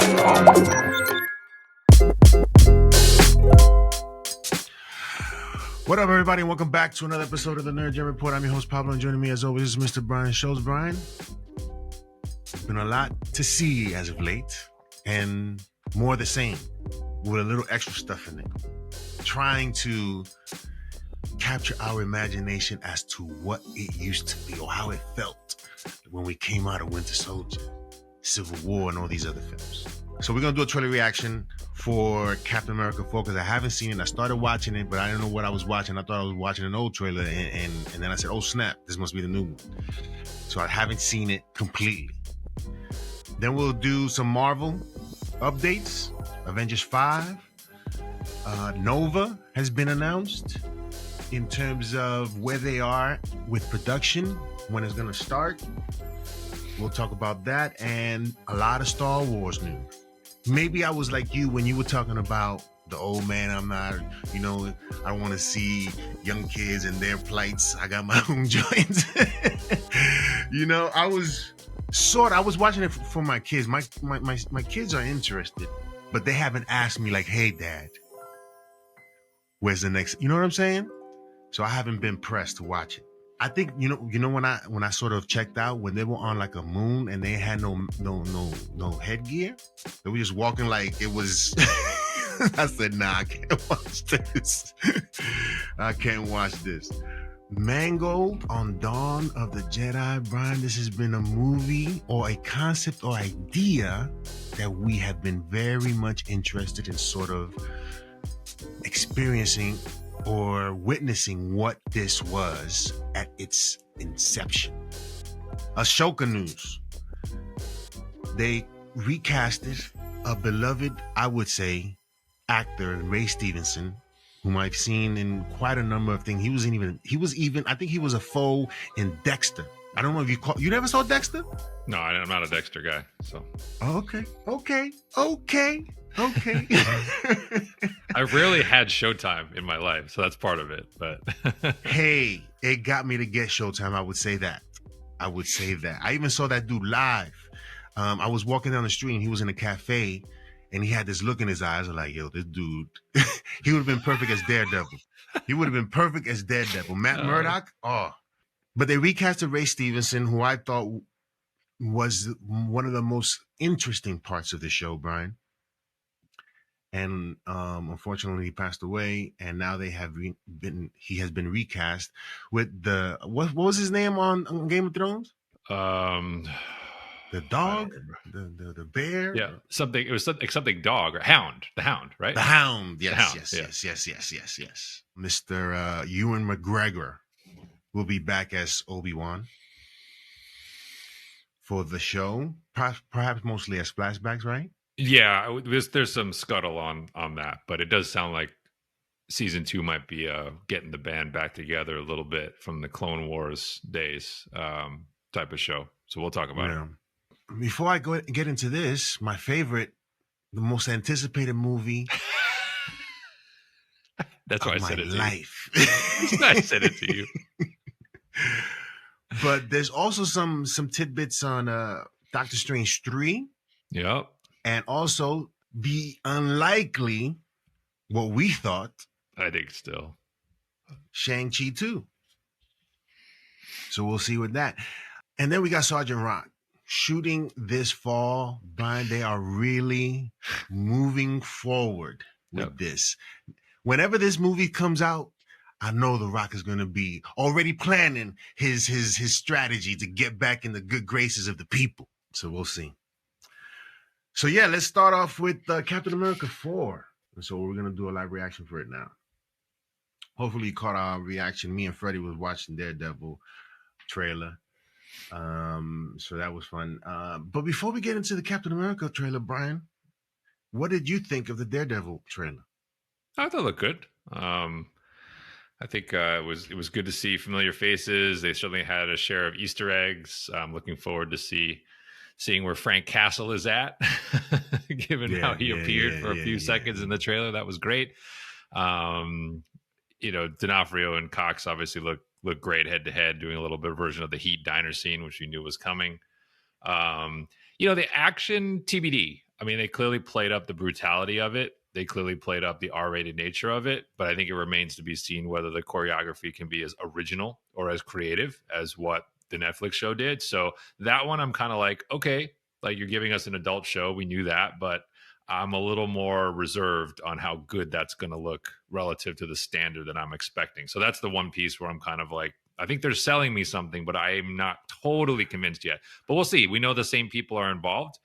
What up, everybody, and welcome back to another episode of the TheNerdGen Report. I'm your host, Pablo, and joining me, as always, is Mr. Brian Schultz. Brian, been a lot to see as of late, and more the same, with a little extra stuff in it. Trying to capture our imagination as to what it used to be, or how it felt when we came out of Winter Soldier, Civil War, and all these other films. So we're going to do a trailer reaction for Captain America 4 because I haven't seen it. I started watching it, but I didn't know what I was watching. I thought I was watching an old trailer, and then I said, oh, snap, this must be the new one. So I haven't seen it completely. Then we'll do some Marvel updates. Avengers 5. Nova has been announced in terms of where they are with production, when it's going to start. We'll talk about that and a lot of Star Wars news. Maybe I was like you when you were talking about the old man. I'm not, I don't want to see young kids and their plights. I got my own joints. I was watching it for my kids. My kids are interested, but they haven't asked me like, hey, Dad, where's the next? You know what I'm saying? So I haven't been pressed to watch it. I think when I sort of checked out when they were on like a moon and they had no headgear, they were just walking like it was. I said, nah, I can't watch this. I can't watch this. Mango on Dawn of the Jedi, Brian. This has been a movie or a concept or idea that we have been very much interested in sort of experiencing or witnessing what this was at its inception. Ashoka news. They recasted a beloved, I would say, actor, Ray Stevenson, whom I've seen in quite a number of things. He was even, I think he was a foe in Dexter. I don't know if you never saw Dexter? No, I'm not a Dexter guy, so. Oh, okay. I've rarely had Showtime in my life, so that's part of it. But hey, it got me to get Showtime. I would say that. I even saw that dude live. I was walking down the street and he was in a cafe and he had this look in his eyes. I'm like, yo, this dude, he would have been perfect as Daredevil. Matt Murdock, But they recasted Ray Stevenson, who I thought was one of the most interesting parts of the show, Brian. And unfortunately, he passed away. And now they have he has been recast with the what was his name on Game of Thrones? The dog, the bear. Yeah, something. It was something dog or hound. The hound, right? The hound. Yes, the hound, yes. Mr. Ewan McGregor will be back as Obi-Wan for the show, perhaps mostly as flashbacks, right? Yeah, there's some scuttle on that, but it does sound like season 2 might be getting the band back together a little bit from the Clone Wars days type of show. So we'll talk about it. Before I get into this, my favorite, the most anticipated movie. That's why I said it to life. You. I said it to you. But there's also some tidbits on Doctor Strange 3. Yep. And also the unlikely, what we thought. I think still. Shang-Chi 2. So we'll see with that. And then we got Sergeant Rock shooting this fall. Brian, they are really moving forward with this. Whenever this movie comes out, I know The Rock is going to be already planning his strategy to get back in the good graces of the people. So we'll see. So yeah, let's start off with Captain America 4. And so we're going to do a live reaction for it now. Hopefully you caught our reaction. Me and Freddie was watching Daredevil trailer. So that was fun. But before we get into the Captain America trailer, Brian, what did you think of the Daredevil trailer? I thought it looked good. I think it was good to see familiar faces. They certainly had a share of Easter eggs. I'm looking forward to seeing where Frank Castle is at, given how he appeared for a few seconds in the trailer. That was great. D'Onofrio and Cox obviously look great head to head, doing a little bit of version of the Heat diner scene, which we knew was coming. The action TBD. I mean, they clearly played up the brutality of it. They clearly played up the R-rated nature of it, but I think it remains to be seen whether the choreography can be as original or as creative as what the Netflix show did. So that one, I'm kind of like, okay, like you're giving us an adult show. We knew that, but I'm a little more reserved on how good that's going to look relative to the standard that I'm expecting. So that's the one piece where I'm kind of like, I think they're selling me something, but I'm not totally convinced yet. But we'll see. We know the same people are involved.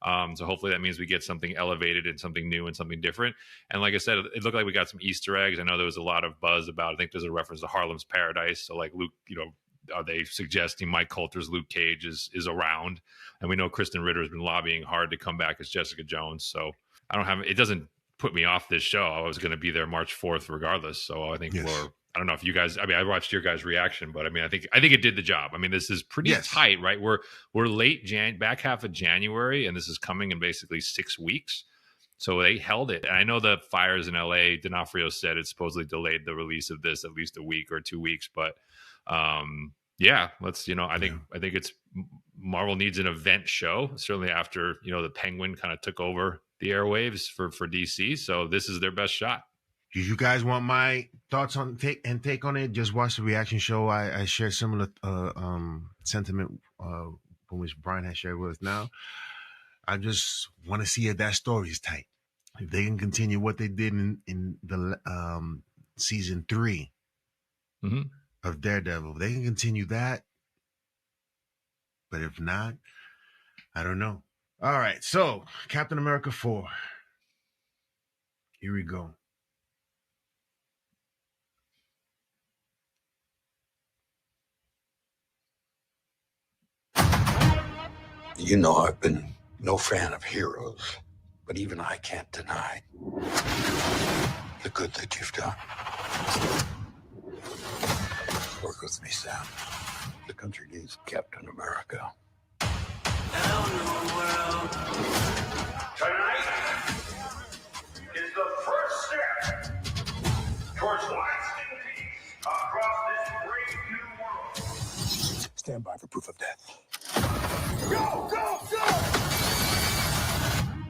So hopefully that means we get something elevated and something new and something different. And like I said, it looked like we got some Easter eggs. I know there was a lot of buzz about, I think there's a reference to Harlem's Paradise. So like Luke, are they suggesting Mike Coulter's Luke Cage is around? And we know Kristen Ritter has been lobbying hard to come back as Jessica Jones. So it doesn't put me off this show. I was going to be there March 4th regardless. So I think I don't know if you guys, I mean, I watched your guys' reaction, but I mean, I think it did the job. I mean, this is pretty tight, right? We're late back half of January, and this is coming in basically 6 weeks. So they held it. And I know the fires in LA, D'Onofrio said it supposedly delayed the release of this at least a week or 2 weeks. But let's, I think it's Marvel needs an event show, certainly after, the Penguin kind of took over the airwaves for DC. So this is their best shot. Do you guys want my thoughts on take on it? Just watch the reaction show. I share similar sentiment from which Brian has shared with us now. I just want to see if that story is tight. If they can continue what they did in the season 3 of Daredevil, they can continue that. But if not, I don't know. All right, so Captain America 4. Here we go. You know I've been no fan of heroes, but even I can't deny the good that you've done. Work with me, Sam. The country needs Captain America. Tonight is the first step towards lasting peace across this great new world. Stand by for proof of death. Go, go, go!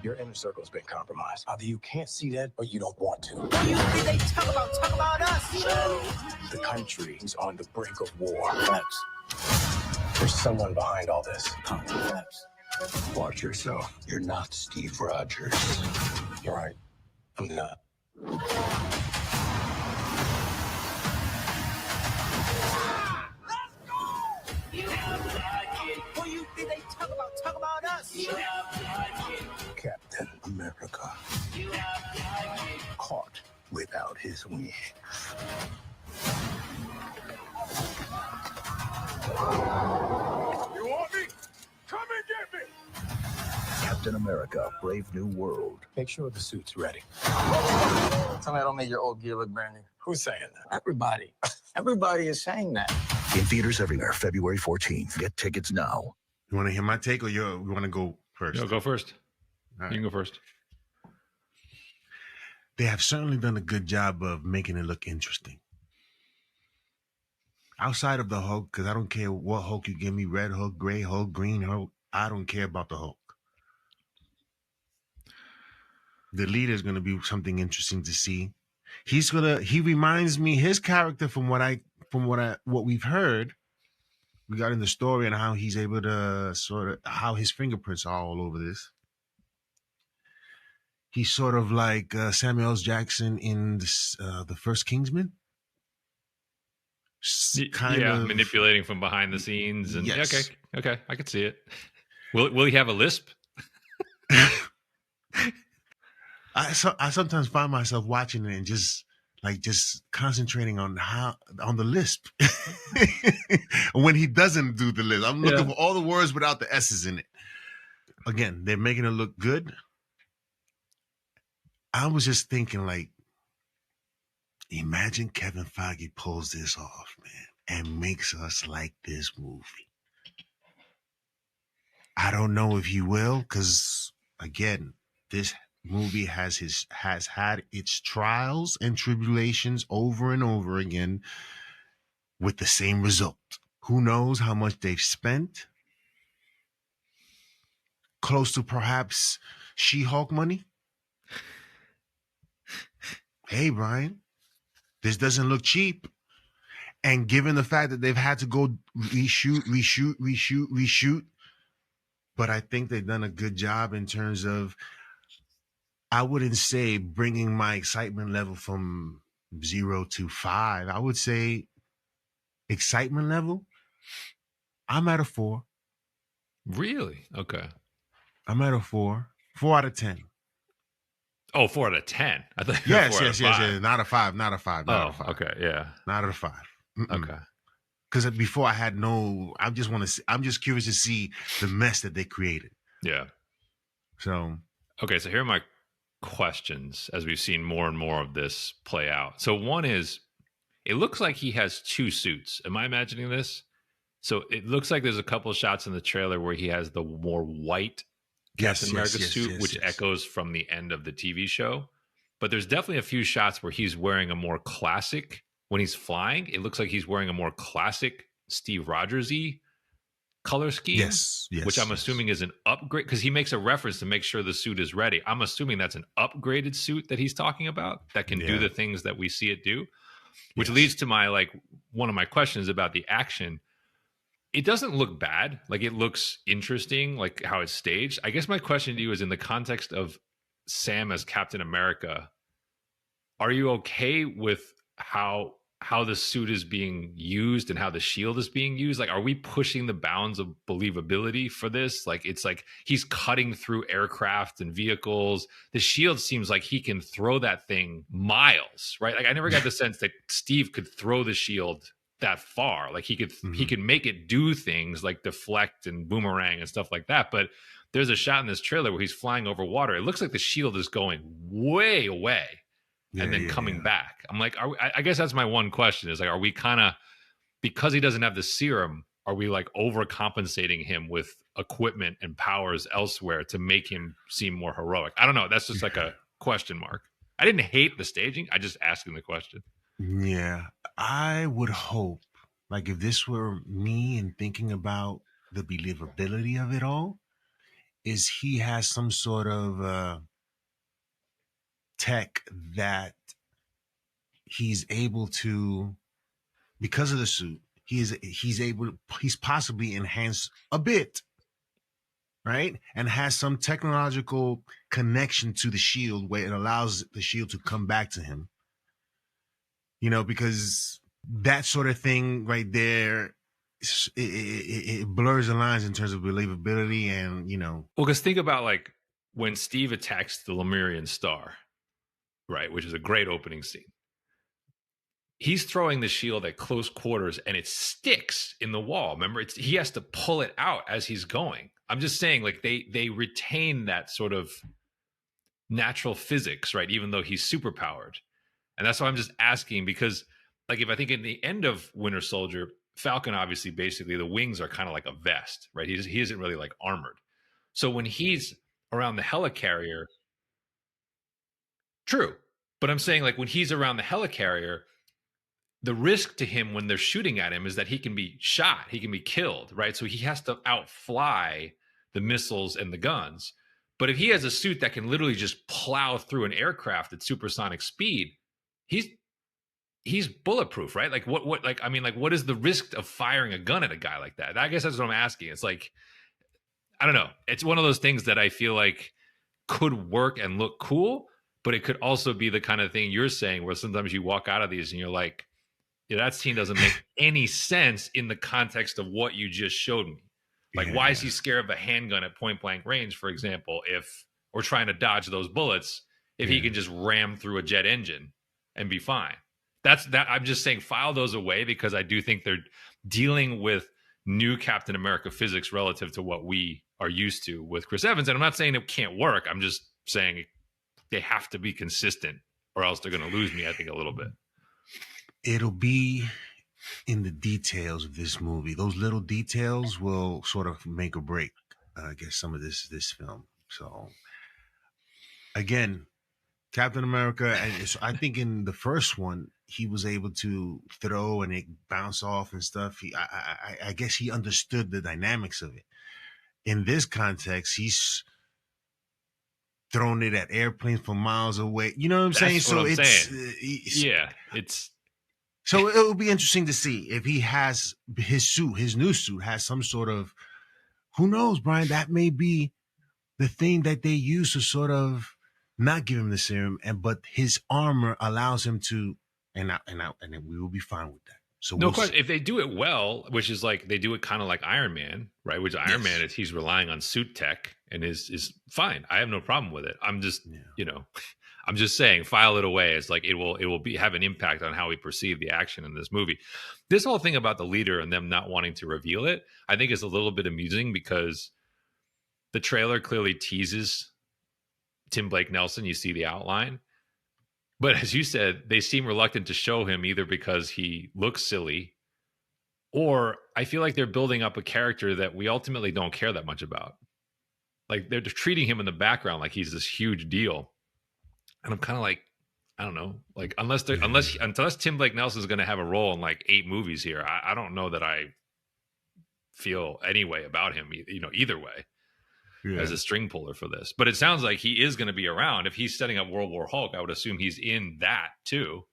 Your inner circle's been compromised. Either you can't see that or you don't want to. What do you think they talk about us? The country is on the brink of war. Facts. There's someone behind all this. Facts. Watch yourself. You're not Steve Rogers. You're right. I'm not. What do you think they talk about us? Captain America. Caught without his wings. You want me? Come and get me! Captain America, Brave New World. Make sure the suit's ready. Tell me I don't make your old gear look brand new. Who's saying that? Everybody. Everybody is saying that. In theaters everywhere, February 14th. Get tickets now. You want to hear my take, or you want to go first? No, go first. All right. You can go first. They have certainly done a good job of making it look interesting. Outside of the Hulk, because I don't care what Hulk you give me, red Hulk, gray Hulk, green Hulk, I don't care about the Hulk. The leader is going to be something interesting to see. He reminds me, his character from what we've heard regarding the story and how he's able to how his fingerprints are all over this. He's sort of like Samuel L. Jackson in the first Kingsman. Kind of manipulating from behind the scenes. And yes. Okay, I could see it. Will he have a lisp? I sometimes find myself watching it and just concentrating on the lisp. When he doesn't do the lisp, I'm looking for all the words without the S's in it. Again, they're making it look good. I was just thinking, imagine Kevin Feige pulls this off, man, and makes us like this movie. I don't know if he will, because again, this movie has had its trials and tribulations over and over again with the same result. Who knows how much they've spent close to perhaps She-Hulk money. Hey, Brian, this doesn't look cheap. And given the fact that they've had to go reshoot, but I think they've done a good job in terms of, I wouldn't say bringing my excitement level from 0 to 5. I would say excitement level, I'm at a 4. Really? Okay. I'm at a 4. 4 out of 10. Oh, 4 out of 10. I thought Yes. Not a 5. Not a 5. Not a 5. Okay. Yeah. Not a 5. Okay. Because before I had no, I'm just curious to see the mess that they created. Yeah. So. Okay. So here are my questions as we've seen more and more of this play out. So one is, it looks like he has 2 suits. Am I imagining this? So it looks like there's a couple of shots in the trailer where he has the more white Captain America suit, which echoes from the end of the TV show. But there's definitely a few shots where he's wearing a more classic, when he's flying, it looks like he's wearing a more classic Steve Rogers-y color scheme. Yes. Which I'm assuming is an upgrade, because he makes a reference to make sure the suit is ready. I'm assuming that's an upgraded suit that he's talking about that can do the things that we see it do, which leads to my, one of my questions about the action. It doesn't look bad. It looks interesting, how it's staged. I guess my question to you is, in the context of Sam as Captain America, are you okay with how the suit is being used and how the shield is being used? Are we pushing the bounds of believability for this? It's like he's cutting through aircraft and vehicles. The shield seems like he can throw that thing miles, right? I never got the sense that Steve could throw the shield that far. He could make it do things like deflect and boomerang and stuff like that. But there's a shot in this trailer where he's flying over water. It looks like the shield is going way away and then coming back. I'm like, I guess that's my one question is, are we kind of, because he doesn't have the serum, are we overcompensating him with equipment and powers elsewhere to make him seem more heroic? I don't know. That's just a question mark. I didn't hate the staging. I just asking the question. Yeah, I would hope, if this were me and thinking about the believability of it all, is he has some sort of tech that he's able to, because of the suit, he's possibly enhanced a bit, right? And has some technological connection to the shield where it allows the shield to come back to him. Because that sort of thing right there, it blurs the lines in terms of believability and, Well, because think about when Steve attacks the Lemurian star, right, which is a great opening scene. He's throwing the shield at close quarters and it sticks in the wall. Remember, he has to pull it out as he's going. I'm just saying, they retain that sort of natural physics, right, even though he's superpowered. And that's why I'm just asking, because if I think in the end of Winter Soldier, Falcon, obviously, basically the wings are kind of like a vest, right? He isn't really armored. So when he's around the helicarrier, true. But I'm saying when he's around the helicarrier, the risk to him when they're shooting at him is that he can be shot, he can be killed, right? So he has to outfly the missiles and the guns. But if he has a suit that can literally just plow through an aircraft at supersonic speed, he's bulletproof, right? What is the risk of firing a gun at a guy like that? I guess that's what I'm asking. It's I don't know. It's one of those things that I feel could work and look cool, but it could also be the kind of thing you're saying where sometimes you walk out of these and you're like, yeah, that scene doesn't make any sense in the context of what you just showed me. Why is he scared of a handgun at point blank range, for example, if we're trying to dodge those bullets, if he can just ram through a jet engine and be fine? That's that. I'm just saying, file those away, because I do think they're dealing with new Captain America physics relative to what we are used to with Chris Evans. And I'm not saying it can't work. I'm just saying they have to be consistent, or else they're going to lose me, I think, a little bit. It'll be in the details of this movie. Those little details will sort of make or break, I guess, some of this film. So, again, Captain America, and I think in the first one, he was able to throw and it bounce off and stuff. I guess he understood the dynamics of it. in this context, he's thrown it at airplanes from miles away. You know what I'm saying? That's what I'm saying. Yeah, it's so it will be interesting to see if he has his new suit has some sort of, who knows, Brian, that may be the thing that they use to sort of not give him the serum, but his armor allows him to, and then we will be fine with that. So no question. If they do it well, which is like they do it kind of like Iron Man, right? Which Iron Man is, he's relying on suit tech and is fine. I have no problem with it. I'm just, I'm just saying, file it away. It's like it will have an impact on how we perceive the action in this movie. This whole thing about the leader and them not wanting to reveal it, I think is a little bit amusing because the trailer clearly teases Tim Blake Nelson. You see the outline. But as you said, they seem reluctant to show him either because he looks silly, or I feel like they're building up a character that we ultimately don't care that much about. Like they're treating him in the background like he's this huge deal. And I'm kind of like, I don't know, like unless Tim Blake Nelson is going to have a role in like 8 movies here, I don't know that I feel any way about him, either way. As a string puller for this. But it sounds like he is going to be around. If he's setting up World War Hulk, I would assume he's in that too.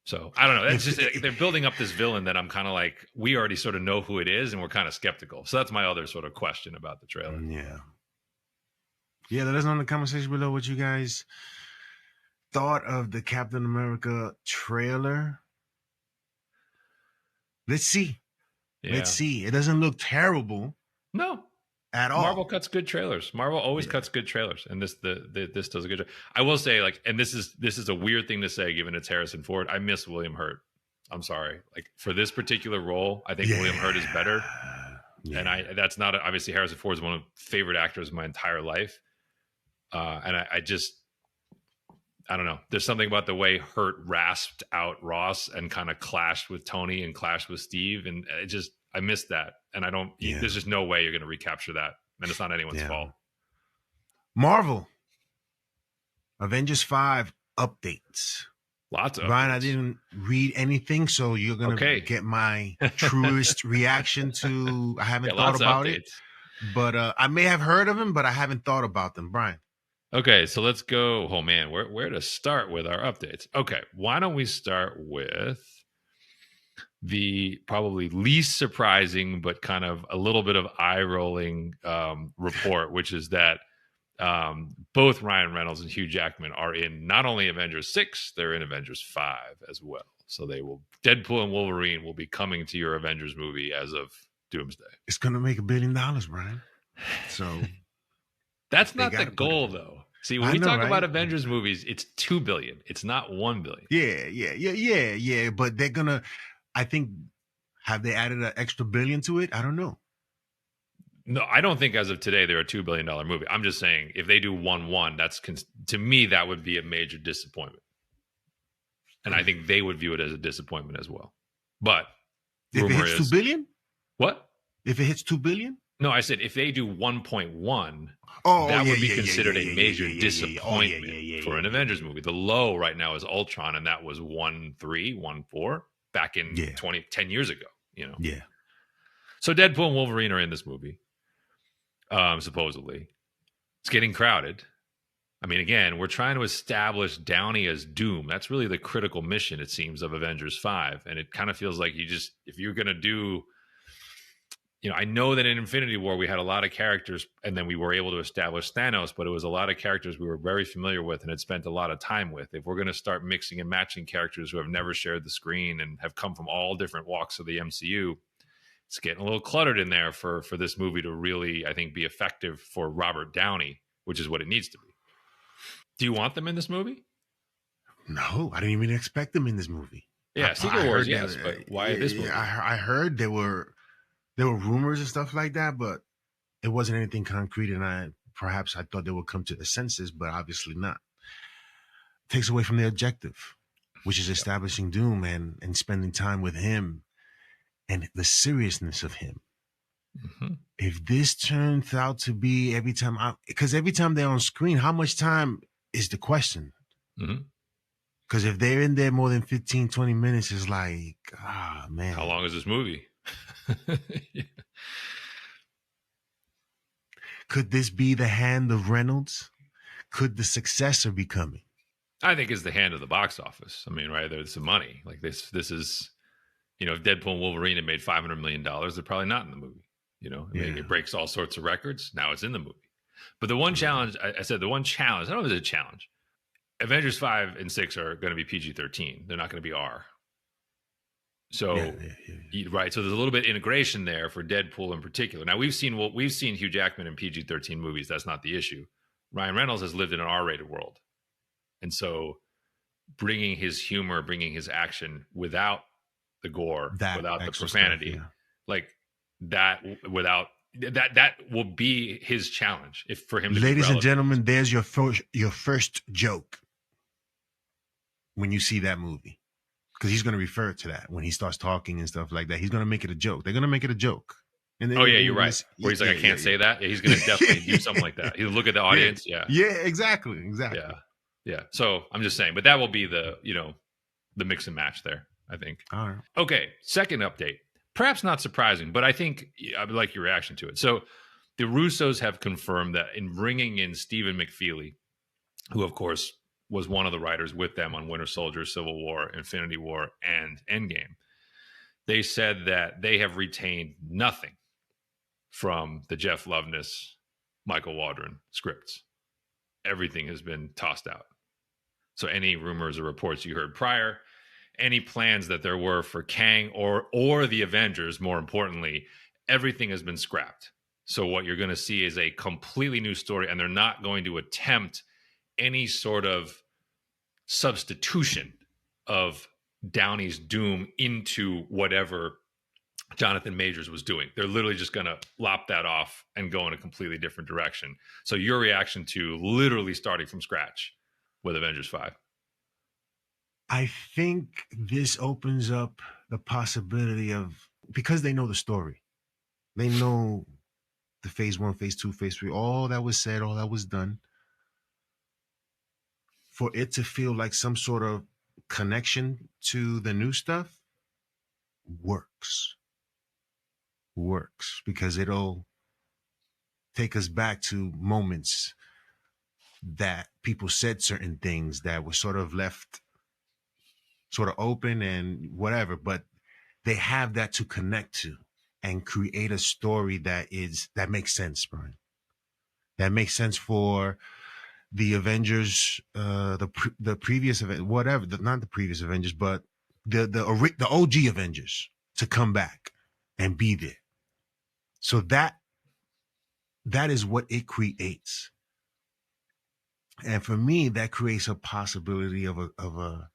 So I don't know. It's just they're building up this villain that I'm kind of like, we already sort of know who it is and we're kind of skeptical. So that's my other sort of question about the trailer. Yeah, let us know in the comment section below what you guys thought of the Captain America trailer. Let's see. Let's see. It doesn't look terrible. No. At all. Marvel cuts good trailers. Marvel always cuts good trailers, and this does a good job. I will say, like, and this is a weird thing to say, given it's Harrison Ford. I miss William Hurt. I'm sorry, like for this particular role, I think William Hurt is better. And that's not obviously Harrison Ford is one of my favorite actors of my entire life, and I don't know. There's something about the way Hurt rasped out Ross and kind of clashed with Tony and clashed with Steve, and I missed that. And I don't, there's just no way you're going to recapture that. And it's not anyone's fault. Marvel. Avengers 5 updates. Lots of Brian, updates. I didn't read anything, so you're going to get my truest reaction to, I haven't thought about it. But I may have heard of them, but I haven't thought about them. Brian. Okay, so let's go. Oh, man, where to start with our updates? Okay, why don't we start with the probably least surprising but kind of a little bit of eye-rolling report, which is that both Ryan Reynolds and Hugh Jackman are in not only Avengers 6, they're in Avengers 5 as well. So Deadpool and Wolverine will be coming to your Avengers movie as of Doomsday. It's going to make $1 billion, Brian. So that's not the goal, though. See, when we talk about Avengers movies, it's $2 billion. It's not $1 billion. Yeah. But they're going to, I think, have they added an extra billion to it? I don't know. No, I don't think as of today they're a $2 billion movie. I'm just saying if they do 1-1, that's to me that would be a major disappointment, and I think they would view it as a disappointment as well. But if it hits 2 billion, what? If it hits 2 billion? No, I said if they do 1.1, that would be considered a major disappointment for an Avengers movie. The low right now is Ultron, and that was 1.3, 1.4 back in 10 years ago. Yeah. So Deadpool and Wolverine are in this movie. Supposedly, it's getting crowded. I mean, again, we're trying to establish Downey as Doom. That's really the critical mission, it seems, of Avengers 5. And it kind of feels like if you're going to do, I know that in Infinity War, we had a lot of characters and then we were able to establish Thanos, but it was a lot of characters we were very familiar with and had spent a lot of time with. If we're going to start mixing and matching characters who have never shared the screen and have come from all different walks of the MCU, it's getting a little cluttered in there for this movie to really, I think, be effective for Robert Downey, which is what it needs to be. Do you want them in this movie? No, I didn't even expect them in this movie. Yeah, Secret Wars, yes, but why this movie? I heard there were rumors and stuff like that, but it wasn't anything concrete, and I thought they would come to the senses, but obviously not. It takes away from their objective, which is establishing Doom and spending time with him and the seriousness of him. Mm-hmm. If this turns out to be because every time they're on screen, how much time is the question? Because if they're in there more than 15, 20 minutes, it's like, man. How long is this movie? Could this be the hand of Reynolds? Could the successor be coming? I think it's the hand of the box office. I mean, right, there's some money. Like this is, if Deadpool and Wolverine had made $500 million, they're probably not in the movie. It breaks all sorts of records. Now it's in the movie. But the one challenge, I said, the one challenge, I don't know if it's a challenge. Avengers 5 and 6 are going to be PG-13. They're not going to be R. So, right. So there's a little bit of integration there for Deadpool in particular. Now we've seen Hugh Jackman in PG-13 movies. That's not the issue. Ryan Reynolds has lived in an R-rated world. And so bringing his humor, bringing his action without the gore, without the profanity, stuff, like that, that will be his challenge for him to Ladies and gentlemen, there's your first joke when you see that movie. Because he's going to refer to that when he starts talking and stuff like that. He's going to make it a joke. They're going to make it a joke. And you're right. Where he's like, I can't say that. Yeah, he's going to definitely do something like that. He'll look at the audience. Yeah, exactly. Yeah. So I'm just saying, but that will be the mix and match there, I think. All right. Okay. Second update. Perhaps not surprising, but I think I would like your reaction to it. So the Russos have confirmed that in bringing in Stephen McFeely, who of course was one of the writers with them on Winter Soldier, Civil War, Infinity War, and Endgame. They said that they have retained nothing from the Jeff Loveness, Michael Waldron scripts. Everything has been tossed out. So any rumors or reports you heard prior, any plans that there were for Kang or the Avengers, more importantly, everything has been scrapped. So what you're going to see is a completely new story, and they're not going to attempt any sort of substitution of Downey's Doom into whatever Jonathan Majors was doing. They're literally just going to lop that off and go in a completely different direction. So your reaction to literally starting from scratch with Avengers 5? I think this opens up the possibility of, because they know the story, they know the phase 1, phase 2, phase 3, all that was said, all that was done. For it to feel like some sort of connection to the new stuff works because it'll take us back to moments that people said certain things that were sort of left sort of open and whatever, but they have that to connect to and create a story that makes sense, Brian. That makes sense for the Avengers, the previous event, whatever, not the previous Avengers, but the OG Avengers to come back and be there. So that is what it creates. And for me, that creates a possibility of a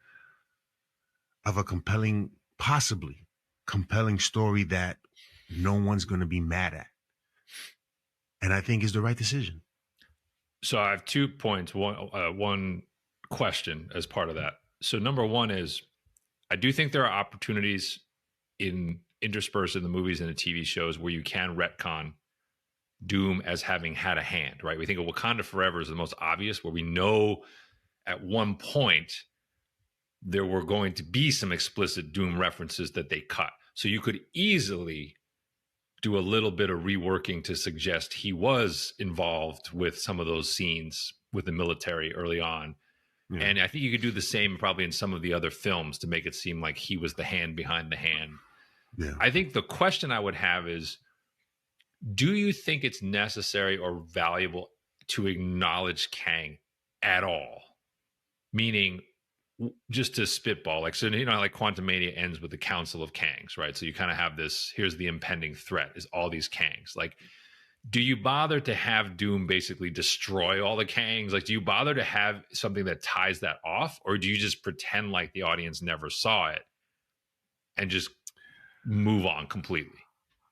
compelling, possibly compelling story that no one's going to be mad at. And I think is the right decision. So I have 2 points. One question as part of that. So number one is, I do think there are opportunities interspersed in the movies and the TV shows where you can retcon Doom as having had a hand, right? We think of Wakanda Forever as the most obvious, where we know at one point there were going to be some explicit Doom references that they cut. So you could easily do a little bit of reworking to suggest he was involved with some of those scenes with the military early on. Yeah. And I think you could do the same probably in some of the other films to make it seem like he was the hand behind the hand. Yeah. I think the question I would have is, do you think it's necessary or valuable to acknowledge Kang at all? Meaning, just to spitball, like, so, like Quantumania ends with the Council of Kangs, right? So you kind of have this, here's the impending threat, is all these Kangs. Like, do you bother to have Doom basically destroy all the Kangs? Like, do you bother to have something that ties that off? Or do you just pretend like the audience never saw it and just move on completely?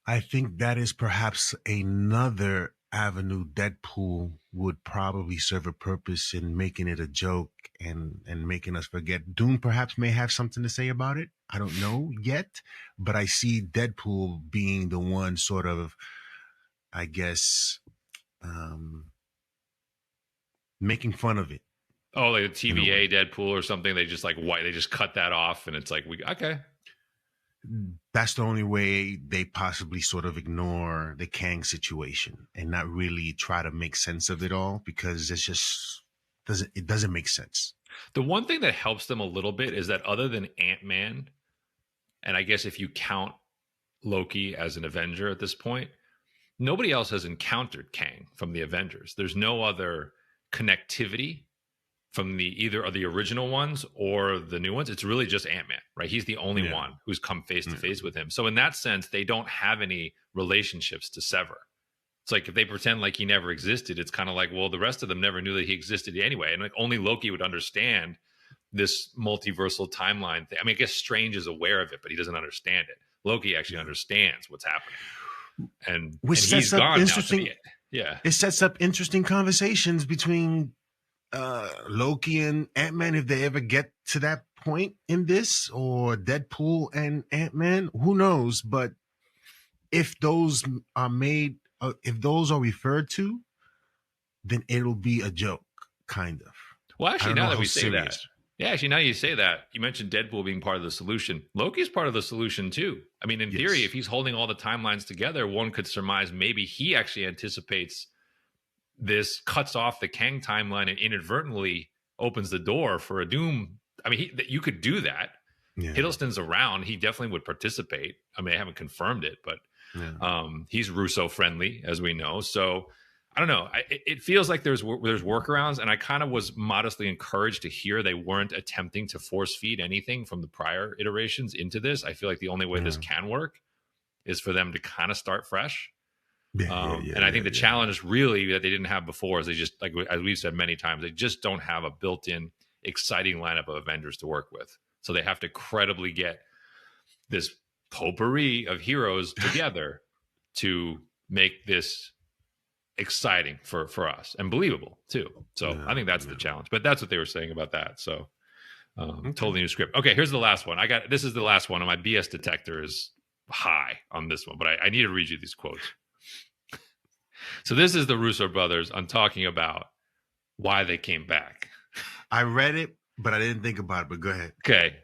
I think that is perhaps another avenue Deadpool would probably serve a purpose in making it a joke and making us forget. Doom perhaps may have something to say about it. I don't know yet, but I see Deadpool being the one sort of, I guess, making fun of it. Oh, like a TVA Deadpool or something. They just like they just cut that off, and it's like, okay. that's the only way they possibly sort of ignore the Kang situation and not really try to make sense of it all, because it's just doesn't make sense. The one thing that helps them a little bit is that other than Ant-Man, and I guess if you count Loki as an Avenger at this point, nobody else has encountered Kang from the Avengers. There's no other connectivity from either of the original ones or the new ones. It's really just Ant-Man, right? He's the only one who's come face to face with him. So in that sense, they don't have any relationships to sever. It's like if they pretend like he never existed, it's kind of like, well, the rest of them never knew that he existed anyway. And like only Loki would understand this multiversal timeline thing. I mean, I guess Strange is aware of it, but he doesn't understand it. Loki actually understands what's happening. And he's gone now. So it sets up interesting conversations between Loki and Ant-Man, if they ever get to that point in this, or Deadpool and Ant-Man, who knows? But if those are made, if those are referred to, then it'll be a joke, kind of. Well, actually, now that we say that, actually, now you say that, you mentioned Deadpool being part of the solution. Loki's part of the solution too. I mean, in theory, if he's holding all the timelines together, one could surmise maybe he actually anticipates this, cuts off the Kang timeline, and inadvertently opens the door for a Doom. I mean, you could do that. Yeah. Hiddleston's around. He definitely would participate. I mean, I haven't confirmed it, but he's Russo friendly, as we know. So I don't know. It feels like there's workarounds, and I kind of was modestly encouraged to hear they weren't attempting to force feed anything from the prior iterations into this. I feel like the only way this can work is for them to kind of start fresh. And I think the challenge really that they didn't have before is they just, like as we've said many times, they just don't have a built-in exciting lineup of Avengers to work with. So they have to credibly get this potpourri of heroes together to make this exciting for us and believable too. So I think that's the challenge, but that's what they were saying about that. So totally new script. Okay, here's the last one. This is the last one, and my BS detector is high on this one, but I need to read you these quotes. So this is the Russo brothers. I'm talking about why they came back. I read it, but I didn't think about it, but go ahead. Okay.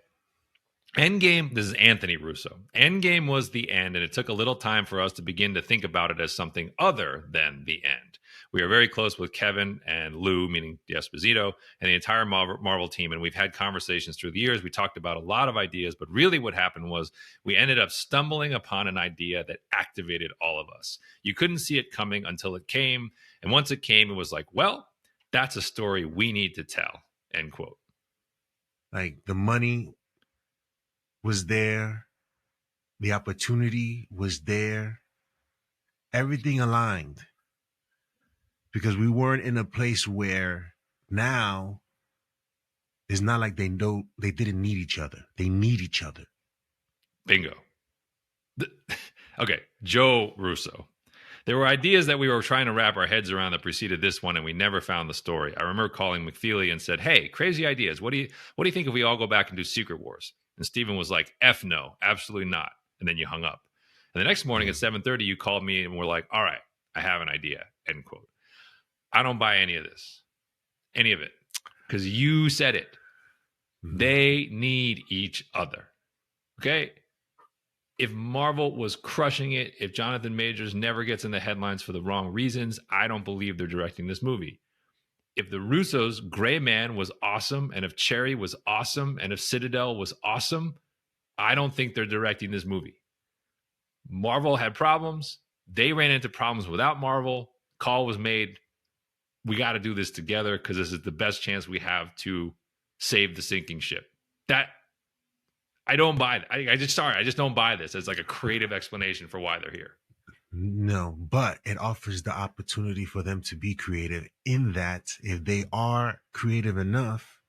Endgame, this is Anthony Russo. Endgame was the end, and it took a little time for us to begin to think about it as something other than the end. We are very close with Kevin and Lou, meaning Esposito, and the entire Marvel team, and we've had conversations through the years. We talked about a lot of ideas, but really what happened was we ended up stumbling upon an idea that activated all of us. You couldn't see it coming until it came, and once it came, it was like, well, that's a story we need to tell, end quote. Like, the money was there, the opportunity was there, everything aligned, because we weren't in a place where now it's not like they didn't need each other. They need each other. Bingo. Okay, Joe Russo. There were ideas that we were trying to wrap our heads around that preceded this one, and we never found the story. I remember calling McFeely and said, "Hey, crazy ideas. What do you think if we all go back and do Secret Wars?" And Steven was like, "F no, absolutely not." And then you hung up. And the next morning at 7:30, you called me and were like, "All right, I have an idea," end quote. I don't buy any of this, any of it, because you said it. They need each other. Okay? If Marvel was crushing it, if Jonathan Majors never gets in the headlines for the wrong reasons, I don't believe they're directing this movie. If the Russos' Gray Man was awesome, and if Cherry was awesome, and if Citadel was awesome, I don't think they're directing this movie. Marvel had problems. They ran into problems without Marvel. Call was made. We got to do this together because this is the best chance we have to save the sinking ship. That I don't buy that. I just don't buy this as like a creative explanation for why they're here. No, but it offers the opportunity for them to be creative in that if they are creative enough,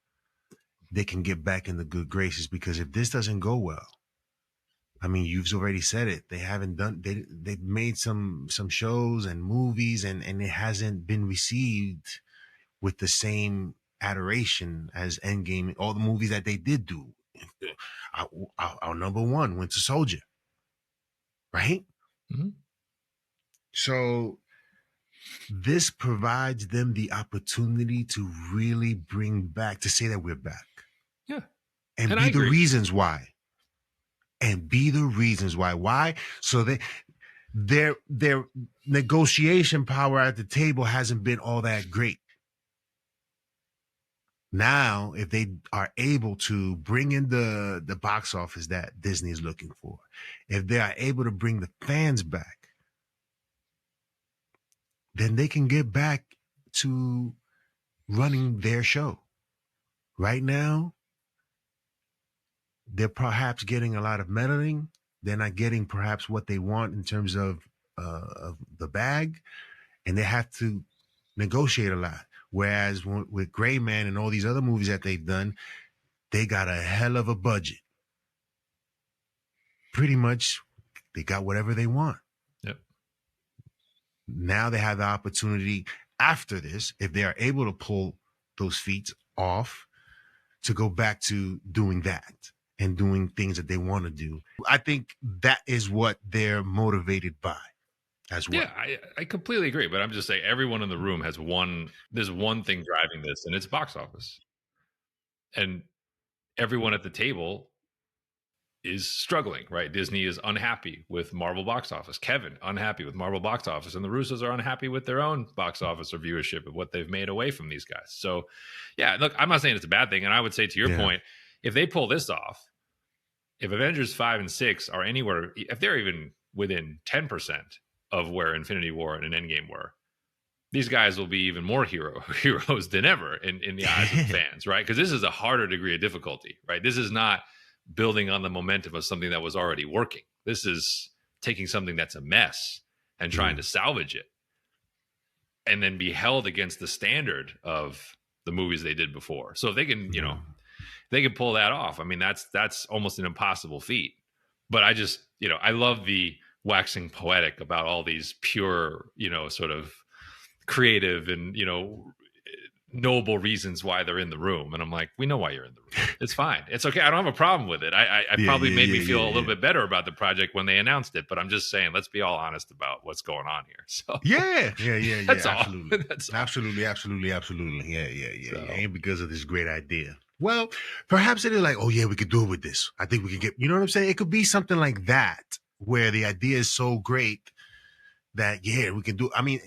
they can get back in the good graces. Because if this doesn't go well, I mean, you've already said it. They haven't done. They've made some shows and movies, and it hasn't been received with the same adoration as Endgame. All the movies that they did do. Our number one, Winter Soldier, right? Mm-hmm. So this provides them the opportunity to really bring back, to say that we're back. Yeah. And be the reasons why. and be the reasons why. Why? So their negotiation power at the table hasn't been all that great. Now, if they are able to bring in the box office that Disney is looking for, if they are able to bring the fans back, then they can get back to running their show. Right now, they're perhaps getting a lot of meddling. They're not getting perhaps what they want in terms of the bag, and they have to negotiate a lot. Whereas with Gray Man and all these other movies that they've done, they got a hell of a budget. Pretty much, they got whatever they want. Yep. Now they have the opportunity after this, if they are able to pull those feet off, to go back to doing that and doing things that they want to do. I think that is what they're motivated by as well. Yeah, I completely agree. But I'm just saying everyone in the room has there's one thing driving this, and it's box office. And everyone at the table is struggling, right? Disney is unhappy with Marvel box office. Kevin, unhappy with Marvel box office. And the Russos are unhappy with their own box office or viewership of what they've made away from these guys. So, yeah, look, I'm not saying it's a bad thing. And I would say, to your point, if they pull this off, if Avengers 5 and 6 are anywhere, if they're even within 10% of where Infinity War and an Endgame were, these guys will be even more heroes than ever in the eyes of fans, right? Because this is a harder degree of difficulty, right? This is not building on the momentum of something that was already working. This is taking something that's a mess and trying to salvage it, and then be held against the standard of the movies they did before. So if they can, they can pull that off, I mean, that's almost an impossible feat. But I just, I love the waxing poetic about all these pure, sort of creative and, noble reasons why they're in the room. And I'm like, we know why you're in the room. It's fine. It's okay. I don't have a problem with it. I probably made me feel a little bit better about the project when they announced it, but I'm just saying, let's be all honest about what's going on here. So that's all. Absolutely. That's all. Absolutely. Yeah. So. It ain't because of this great idea. Well, perhaps it is like, oh yeah, we could do it with this. I think we could get, you know what I'm saying? It could be something like that, where the idea is so great that, yeah, we can do, I mean,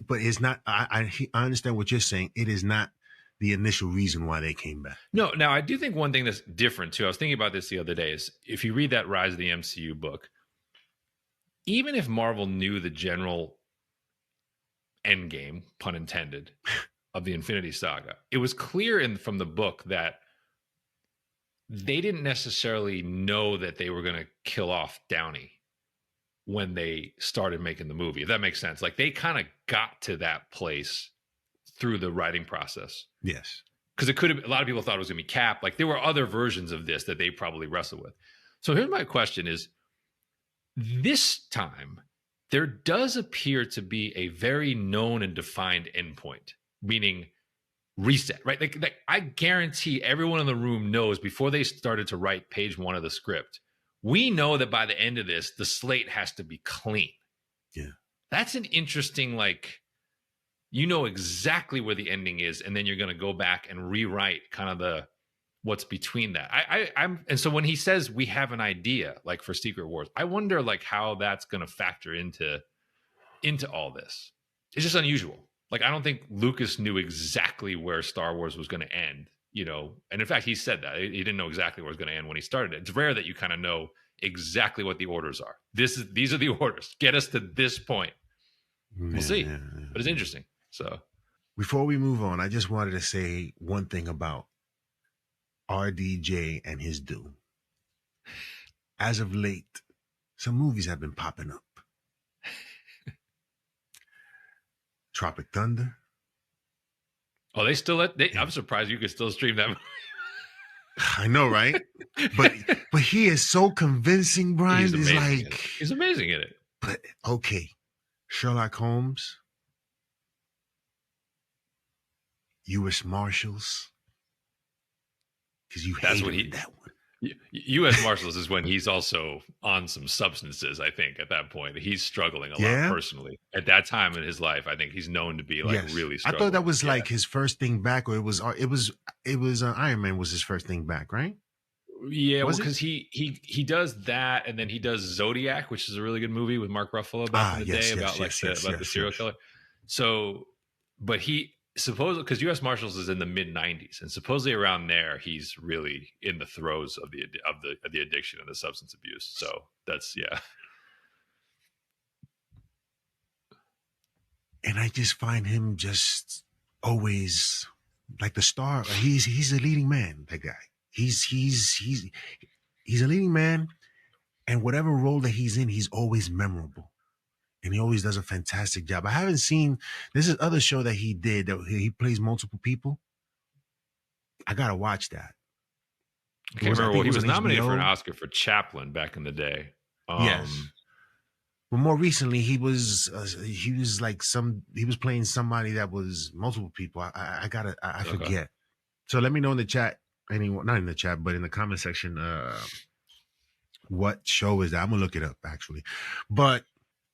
but it's not, I understand what you're saying. It is not the initial reason why they came back. No, now I do think one thing that's different too, I was thinking about this the other day, is if you read that Rise of the MCU book, even if Marvel knew the general end game, pun intended, of the Infinity Saga, it was clear from the book that they didn't necessarily know that they were going to kill off Downey when they started making the movie, if that makes sense. Like, they kind of got to that place through the writing process. Yes. Because it could have, a lot of people thought it was going to be Cap. Like, there were other versions of this that they probably wrestled with. So here's my question is, this time, there does appear to be a very known and defined endpoint, meaning reset, right? Like I guarantee everyone in the room knows before they started to write page 1 of the script, we know that by the end of this, the slate has to be clean. Yeah. That's an interesting, like, exactly where the ending is, and then you're going to go back and rewrite kind of what's between that. And so when he says we have an idea, like for Secret Wars, I wonder like how that's going to factor into all this. It's just unusual. Like, I don't think Lucas knew exactly where Star Wars was going to end, and in fact, he said that he didn't know exactly where it was going to end when he started it. It's rare that you kind of know exactly what the orders are. These are the orders. Get us to this point. We'll see. But it's interesting. So before we move on, I just wanted to say one thing about RDJ and his doom. As of late, some movies have been popping up. Tropic Thunder. Oh, they still I'm surprised you could still stream that movie. I know, right? But he is so convincing, Brian. He's amazing in it. But okay, Sherlock Holmes, U.S. Marshals, because you hated that one. U.S. Marshals is when he's also on some substances, I think, at that point. He's struggling a lot personally. At that time in his life, I think he's known to be really struggling. I thought that was like his first thing back, or it was Iron Man was his first thing back, right? Yeah, well, Was it? because he does that, and then he does Zodiac, which is a really good movie with Mark Ruffalo back in the day about the serial killer. So, but he supposedly, because U.S. Marshals is in the mid '90s, and supposedly around there he's really in the throes of the addiction and the substance abuse. So that's And I just find him just always like the star. He's a leading man. That guy. He's a leading man, and whatever role that he's in, he's always memorable, and he always does a fantastic job. I haven't seen this other show that he did that he plays multiple people. I gotta watch that. I can't remember. Well, he was nominated for an HBO. Oscar for Chaplin back in the day. Yes. But more recently, he was playing somebody that was multiple people. I forget. So let me know in the chat, anyone, not in the chat, but in the comment section, what show is that? I'm gonna look it up actually. But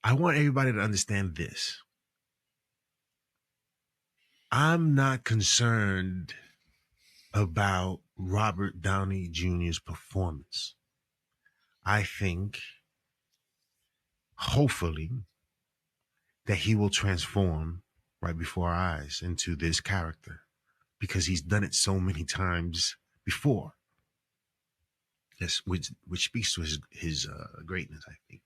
I want everybody to understand this. I'm not concerned about Robert Downey Jr.'s performance. I think, hopefully, that he will transform right before our eyes into this character because he's done it so many times before. Yes, which speaks to his greatness, I think.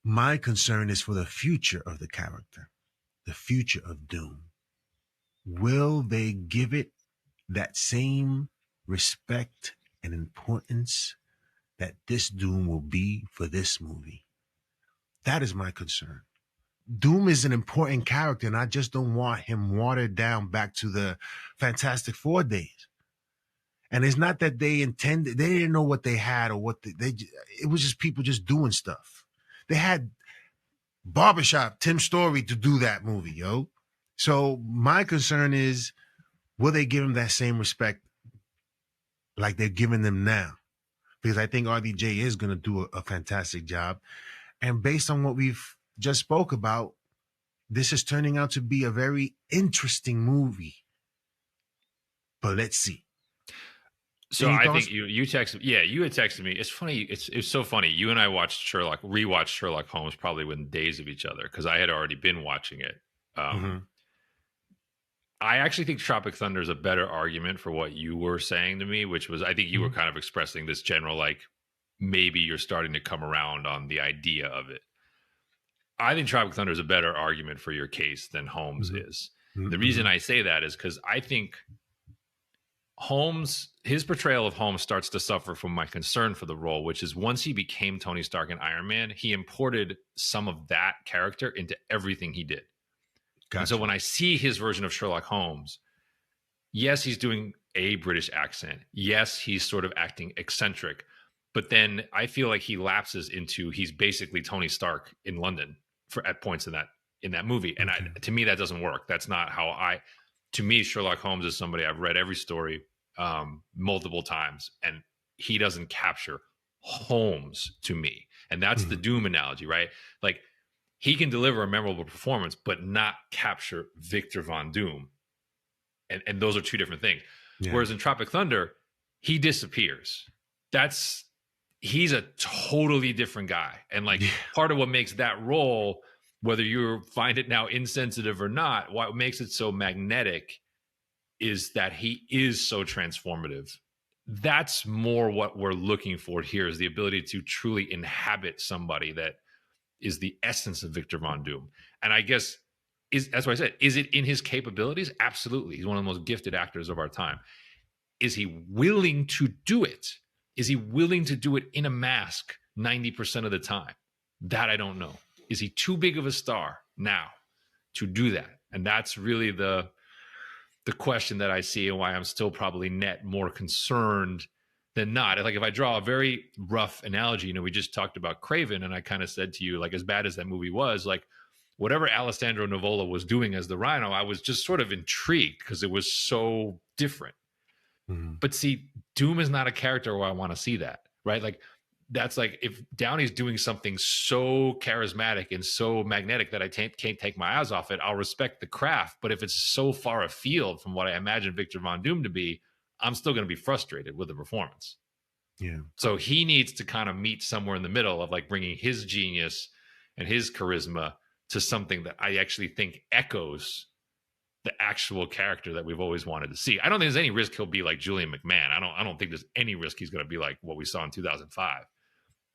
My concern is for the future of the character, the future of Doom. Will they give it that same respect and importance that this Doom will be for this movie? That is my concern. Doom is an important character, and I just don't want him watered down back to the Fantastic Four days. And it's not that they didn't know what they had or what it was just people just doing stuff. They had Barbershop, Tim Story to do that movie, yo. So my concern is, will they give him that same respect like they're giving them now? Because I think RDJ is going to do a fantastic job. And based on what we've just spoke about, this is turning out to be a very interesting movie. But let's see. So I think you texted, you had texted me. It's funny. It's so funny. You and I rewatched Sherlock Holmes probably within days of each other because I had already been watching it. I actually think Tropic Thunder is a better argument for what you were saying to me, which was I think you were kind of expressing this general like maybe you're starting to come around on the idea of it. I think Tropic Thunder is a better argument for your case than Holmes is. The reason I say that is because I think his portrayal of Holmes starts to suffer from my concern for the role, which is once he became Tony Stark and Iron Man, he imported some of that character into everything he did. Gotcha. And so when I see his version of Sherlock Holmes, yes, he's doing a British accent. Yes, he's sort of acting eccentric. But then I feel like he lapses into he's basically Tony Stark in London at points in that movie. And to me, that doesn't work. That's not how to me, Sherlock Holmes is somebody I've read every story multiple times, and he doesn't capture Holmes to me. And that's the Doom analogy, right? Like he can deliver a memorable performance, but not capture Victor Von Doom. And those are two different things. Yeah. Whereas in Tropic Thunder, he disappears. He's a totally different guy. And like part of what makes that role, whether you find it now insensitive or not, what makes it so magnetic is that he is so transformative. That's more what we're looking for here, is the ability to truly inhabit somebody that is the essence of Victor Von Doom. And I guess that's what I said. Is it in his capabilities? Absolutely. He's one of the most gifted actors of our time. Is he willing to do it? Is he willing to do it in a mask 90% of the time? That I don't know. Is he too big of a star now to do that? And that's really the question that I see, and why I'm still probably net more concerned than not. Like if I draw a very rough analogy, we just talked about Craven, and I kind of said to you, like as bad as that movie was, like whatever Alessandro Nivola was doing as the Rhino, I was just sort of intrigued because it was so different. But see, Doom is not a character where I want to see that, right? Like that's like if Downey's doing something so charismatic and so magnetic that I can't take my eyes off it, I'll respect the craft. But if it's so far afield from what I imagine Victor Von Doom to be, I'm still going to be frustrated with the performance. Yeah. So he needs to kind of meet somewhere in the middle of like bringing his genius and his charisma to something that I actually think echoes the actual character that we've always wanted to see. I don't think there's any risk he'll be like Julian McMahon. I don't think there's any risk he's going to be like what we saw in 2005.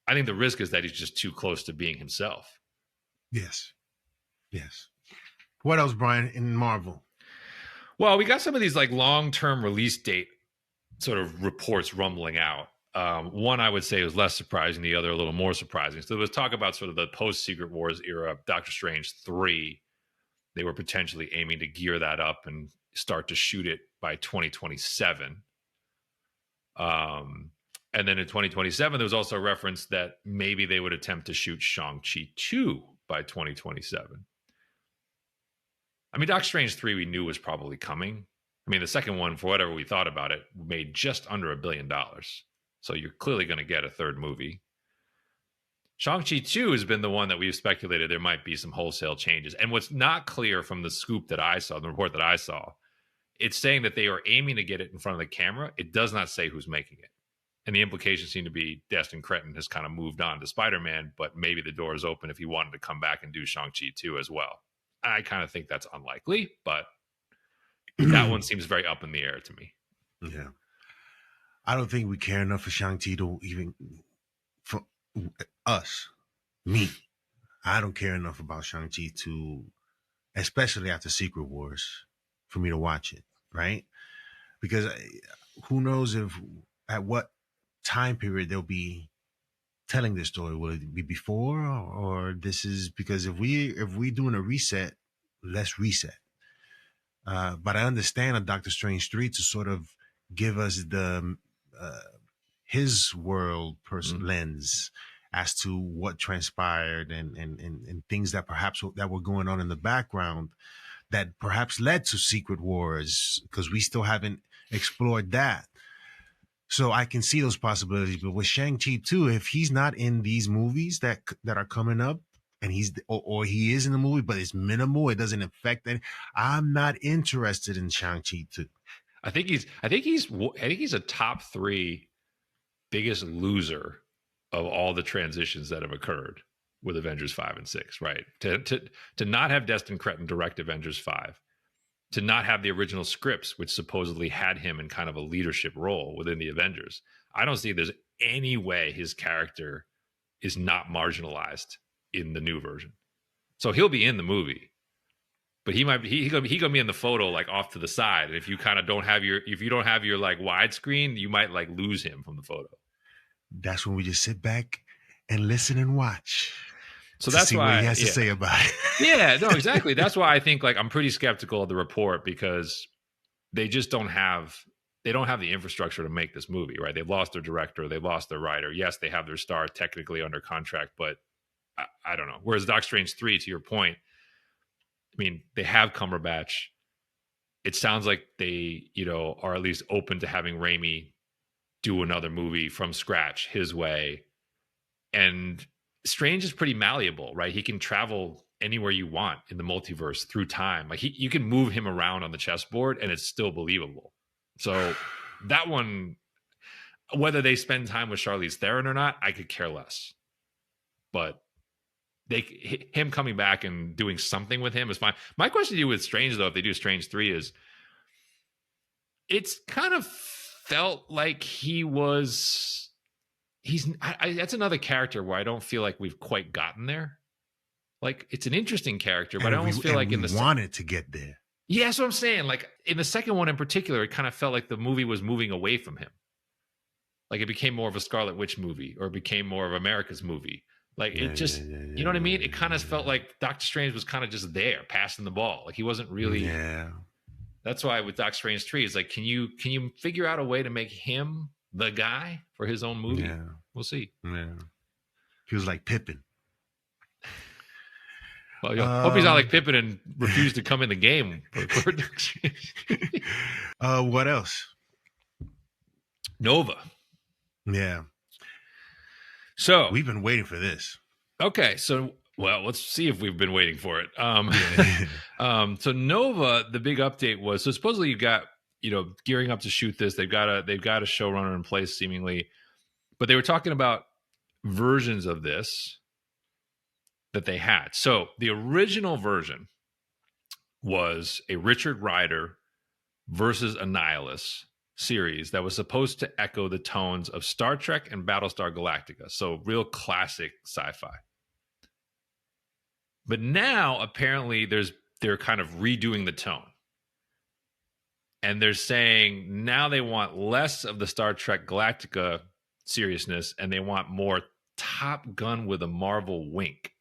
I think the risk is that he's just too close to being himself. Yes. Yes. What else, Brian, in Marvel? Well, we got some of these like long-term release date sort of reports rumbling out. One I would say was less surprising, the other a little more surprising. So there was talk about sort of the post-Secret Wars era, Doctor Strange 3. They were potentially aiming to gear that up and start to shoot it by 2027. And then in 2027, there was also a reference that maybe they would attempt to shoot Shang-Chi 2 by 2027. I mean, Doctor Strange 3 we knew was probably coming. I mean, the second one, for whatever we thought about it, made just under $1 billion. So you're clearly going to get a third movie. Shang-Chi 2 has been the one that we've speculated there might be some wholesale changes. And what's not clear from the scoop that I saw, the report that I saw, it's saying that they are aiming to get it in front of the camera. It does not say who's making it. And the implications seem to be Destin Cretton has kind of moved on to Spider-Man, but maybe the door is open if he wanted to come back and do Shang-Chi 2 as well. I kind of think that's unlikely, but that one seems very up in the air to me. Yeah. I don't think we care enough for Shang-Chi to even, for us, me. I don't care enough about Shang-Chi to, especially after Secret Wars, for me to watch it, right? Because who knows at what time period they'll be telling this story. Will it be before, or this is because if we doing a reset, let's reset. But I understand a Doctor Strange 3 to sort of give us the his world lens as to what transpired and things that perhaps that were going on in the background that perhaps led to Secret Wars, because we still haven't explored that. So I can see those possibilities. But with Shang-Chi 2, if he's not in these movies that are coming up, and he is in the movie, but it's minimal, it doesn't affect it, I'm not interested in Shang-Chi 2. I think he's a top 3 biggest loser of all the transitions that have occurred with Avengers 5 and 6, right? To not have Destin Cretton direct Avengers 5, to not have the original scripts, which supposedly had him in kind of a leadership role within the Avengers. I don't see there's any way his character is not marginalized in the new version. So he'll be in the movie, but he gonna be in the photo like off to the side. And if you kind of don't have your like widescreen, you might like lose him from the photo. That's when we just sit back and listen and watch. So that's see why what he has to say about it. Yeah, no, exactly. That's why I think like I'm pretty skeptical of the report, because they just don't have the infrastructure to make this movie, right? They've lost their director, they've lost their writer. Yes, they have their star technically under contract, but I don't know. Whereas Doctor Strange 3, to your point, I mean, they have Cumberbatch. It sounds like they, are at least open to having Raimi do another movie from scratch his way. And Strange is pretty malleable, right? He can travel anywhere you want in the multiverse through time. Like you can move him around on the chessboard and it's still believable. So that one, whether they spend time with Charlize Theron or not, I could care less. But him coming back and doing something with him is fine. My question to you with Strange, though, if they do Strange 3, is it's kind of felt like that's another character where I don't feel like we've quite gotten there. Like, it's an interesting character, but I almost feel like we wanted to get there. Yeah, that's what I'm saying. Like in the second one in particular, it kind of felt like the movie was moving away from him. Like it became more of a Scarlet Witch movie, or it became more of America's movie. Like you know what I mean? It kind of felt like Doctor Strange was kind of just there, passing the ball. Like he wasn't really. Yeah. That's why with Doctor Strange 3, it's like, can you figure out a way to make him the guy for his own movie? Yeah. We'll see. Yeah. He was like Pippin. Well, hope he's not like Pippin and refused to come in the game. What else? Nova. Yeah. So we've been waiting for this. Okay, so let's see if we've been waiting for it. So Nova, the big update was, so supposedly you got gearing up to shoot this. They've got a showrunner in place seemingly, but they were talking about versions of this that they had. So the original version was a Richard Rider versus Annihilus series that was supposed to echo the tones of Star Trek and Battlestar Galactica. So real classic sci-fi. But now apparently they're kind of redoing the tone. And they're saying now they want less of the Star Trek Galactica seriousness and they want more Top Gun with a Marvel wink.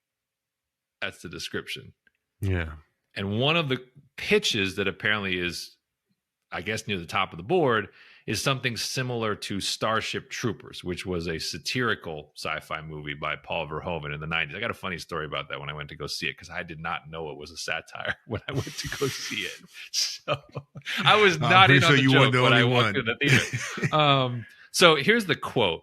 That's the description. Yeah. And one of the pitches that apparently is, I guess, near the top of the board is something similar to Starship Troopers, which was a satirical sci-fi movie by Paul Verhoeven in the 90s. I got a funny story about that when I went to go see it because I did not know it was a satire when I went to go see it. So I was not in on the joke when I walked in the theater. So here's the quote.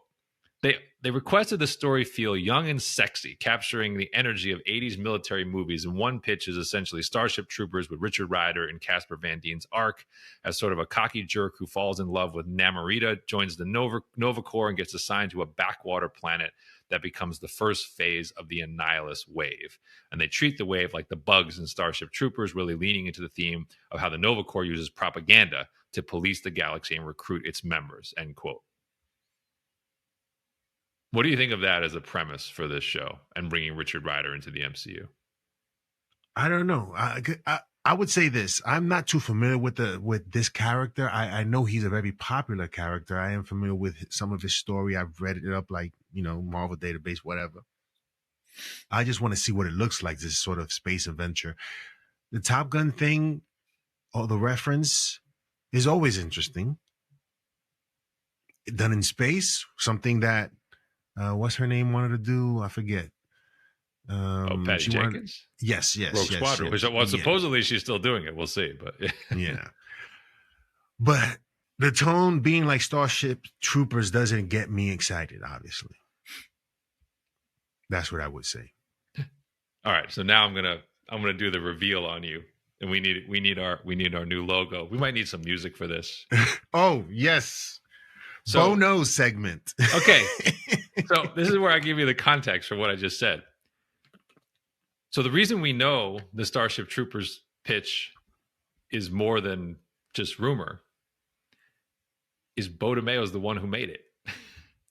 They requested the story feel young and sexy, capturing the energy of 80s military movies. And one pitch is essentially Starship Troopers with Richard Rider and Casper Van Dien's arc as sort of a cocky jerk who falls in love with Namorita, joins the Nova Corps, and gets assigned to a backwater planet that becomes the first phase of the Annihilus wave. And they treat the wave like the bugs in Starship Troopers, really leaning into the theme of how the Nova Corps uses propaganda to police the galaxy and recruit its members, end quote. What do you think of that as a premise for this show and bringing Richard Rider into the MCU? I don't know. I would say this. I'm not too familiar with this character. I know he's a very popular character. I am familiar with some of his story. I've read it up like, Marvel Database, whatever. I just want to see what it looks like, this sort of space adventure. The Top Gun thing, or the reference, is always interesting. Done in space, something that what's her name wanted to do? I forget. Patty Jenkins? Yes. Rogue Squadron. Yes. Well, supposedly she's still doing it. We'll see. But yeah. But the tone being like Starship Troopers doesn't get me excited, obviously. That's what I would say. All right. So now I'm gonna do the reveal on you. And we need our new logo. We might need some music for this. Oh, yes. So, Bono segment. Okay. So this is where I give you the context for what I just said. So the reason we know the Starship Troopers pitch is more than just rumor is Bo DeMeo is the one who made it.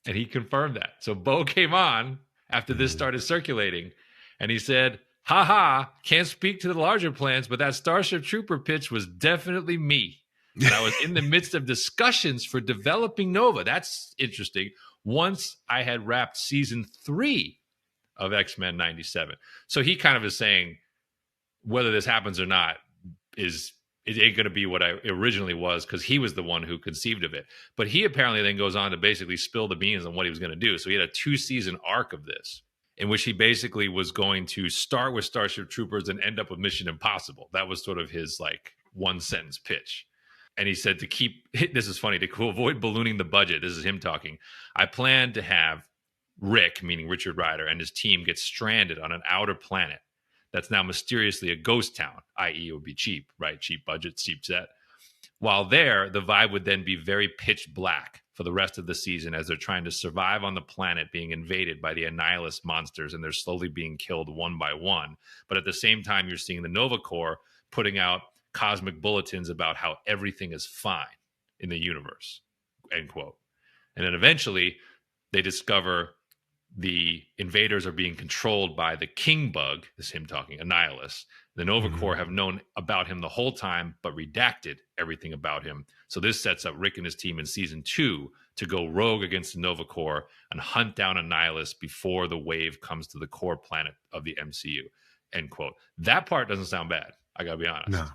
And he confirmed that. So Bo came on after this started circulating and he said, can't speak to the larger plans, but that Starship Trooper pitch was definitely me. And I was in the midst of discussions for developing Nova. That's interesting. Once I had wrapped season 3 of X-Men 97. So he kind of is saying whether this happens or not it ain't going to be what I originally was because he was the one who conceived of it. But he apparently then goes on to basically spill the beans on what he was going to do. So he had a 2-season arc of this in which he basically was going to start with Starship Troopers and end up with Mission Impossible. That was sort of his 1-sentence pitch. And he said this is funny, to avoid ballooning the budget, this is him talking, I plan to have Rick, meaning Richard Rider, and his team get stranded on an outer planet that's now mysteriously a ghost town, i.e. it would be cheap, right? Cheap budget, cheap set. While there, the vibe would then be very pitch black for the rest of the season as they're trying to survive on the planet being invaded by the Annihilus monsters and they're slowly being killed one by one. But at the same time, you're seeing the Nova Corps putting out cosmic bulletins about how everything is fine in the universe, end quote. And then eventually they discover the invaders are being controlled by the King Bug, this is him talking, Annihilus. The Nova Corps have known about him the whole time, but redacted everything about him. So this sets up Rick and his team in season 2 to go rogue against the Nova Corps and hunt down Annihilus before the wave comes to the core planet of the MCU, end quote. That part doesn't sound bad, I gotta be honest. No.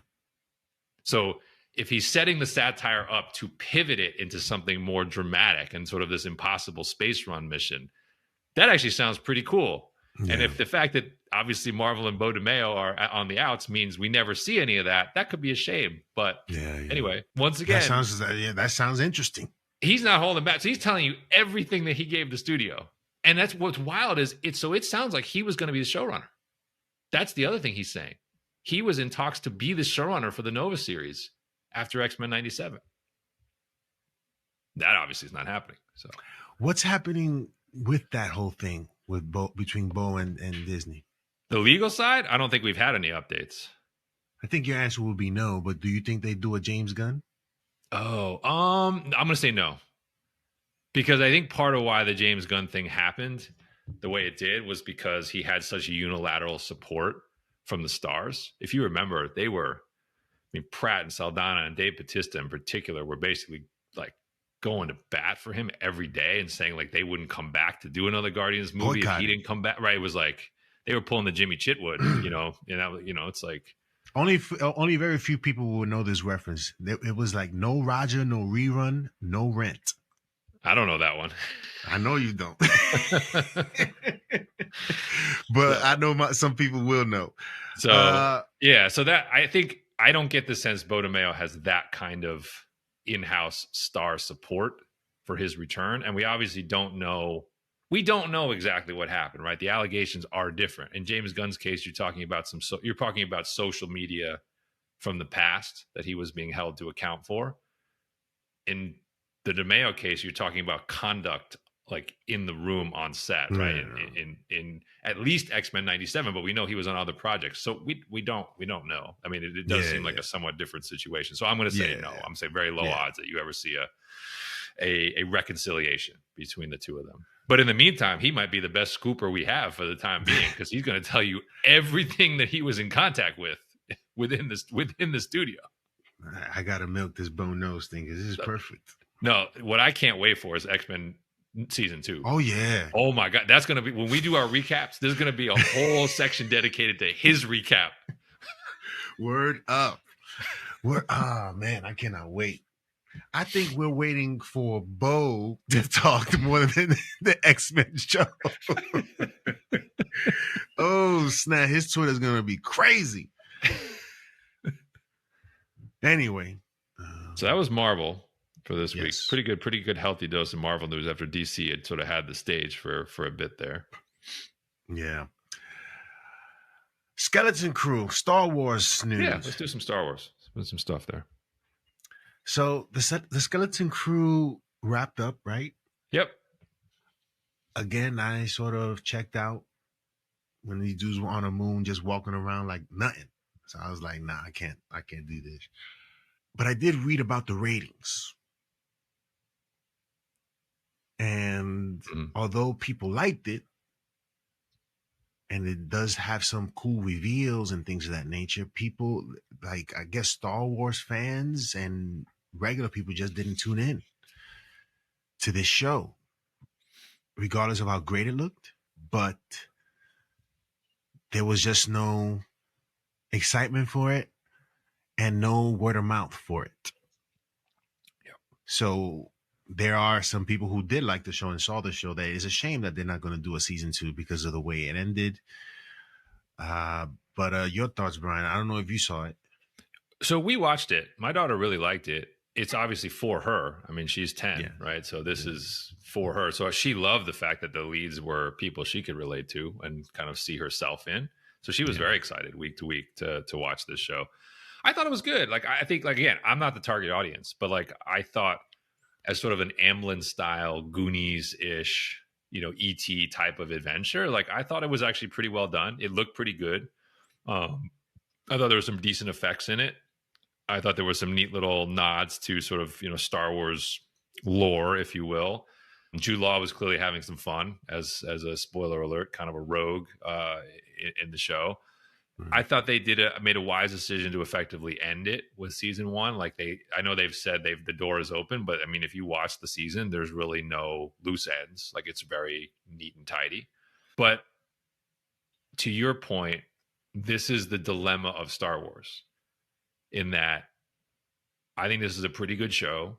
So if he's setting the satire up to pivot it into something more dramatic and sort of this impossible space run mission, that actually sounds pretty cool. Yeah. And if the fact that obviously Marvel and Bo DeMeo are on the outs means we never see any of that, that could be a shame. But anyway, once again, that sounds interesting. He's not holding back. So he's telling you everything that he gave the studio. And that's what's wild is it sounds like he was going to be the showrunner. That's the other thing he's saying. He was in talks to be the showrunner for the Nova series. after X-Men 97. That obviously is not happening. So What's happening with that whole thing with between Bo and Disney? the legal side, I don't think we've had any updates. I think your answer will be no, but do you think they do a James Gunn? Oh, I'm going to say no. Because I think part of why the James Gunn thing happened the way it did was because he had such a unilateral support from the stars. If you remember, they were, I mean, Pratt and Saldana and Dave Bautista in particular were basically like going to bat for him every day and saying like they wouldn't come back to do another Guardians movie if he didn't come back. Right? It was like they were pulling the Jimmy Chitwood, you know, it's like only very few people will know this reference. It was like no Roger, no rerun, no rent. I don't know that one. I know you don't, but I know some people will know. So yeah, so that I think I don't get the sense Bo DeMeo has that kind of in-house star support for his return, and we obviously don't know. We don't know exactly what happened, right? The allegations are different. In James Gunn's case, you're talking about you're talking about social media from the past that he was being held to account for. In the DeMeo case, you're talking about conduct like in the room on set, right? In at least X-Men 97, but we know he was on other projects. So we don't know. I mean, it does seem like a somewhat different situation. So I'm going to say no. I'm going to say very low odds that you ever see a reconciliation between the two of them. But in the meantime, he might be the best scooper we have for the time being because he's going to tell you everything that he was in contact with within the studio. I got to milk this bone nose thing because this is perfect. No, what I can't wait for is X-Men season 2. Oh, yeah. Oh, my God. That's going to be, when we do our recaps, there's going to be a whole section dedicated to his recap. Word up. Oh, man, I cannot wait. I think we're waiting for Bo to talk more than the X-Men show. Oh, snap. His Twitter is going to be crazy. Anyway. So that was Marvel for this week. Yes. Pretty good healthy dose of Marvel news after DC had sort of had the stage for a bit there. Yeah. Skeleton Crew, Star Wars news. Yeah, let's do some Star Wars. Let's put some stuff there. So the Skeleton Crew wrapped up, right? Yep. Again, I sort of checked out when these dudes were on the moon just walking around like nothing. So I was like, nah, I can't do this. But I did read about the ratings. And although people liked it, and it does have some cool reveals and things of that nature, people, like, I guess Star Wars fans and regular people just didn't tune in to this show, regardless of how great it looked. But there was just no excitement for it and no word of mouth for it. Yep. So there are some people who did like the show and saw the show that it's a shame that they're not going to do a season 2 because of the way it ended. But your thoughts, Brian? I don't know if you saw it. So we watched it. My daughter really liked it. It's obviously for her. I mean, she's 10, right? So this is for her. So she loved the fact that the leads were people she could relate to and kind of see herself in. So she was very excited week to week to watch this show. I thought it was good. Like, I think, like, again, I'm not the target audience, but like, I thought as sort of an Amblin style, Goonies-ish, E.T. type of adventure, like, I thought it was actually pretty well done. It looked pretty good. I thought there were some decent effects in it. I thought there were some neat little nods to sort of, Star Wars lore, if you will. Jude Law was clearly having some fun as a spoiler alert, kind of a rogue in the show. I thought they made a wise decision to effectively end it with season 1. Like, I know they've said the door is open, but I mean, if you watch the season, there's really no loose ends. Like, it's very neat and tidy. But to your point, this is the dilemma of Star Wars, in that I think this is a pretty good show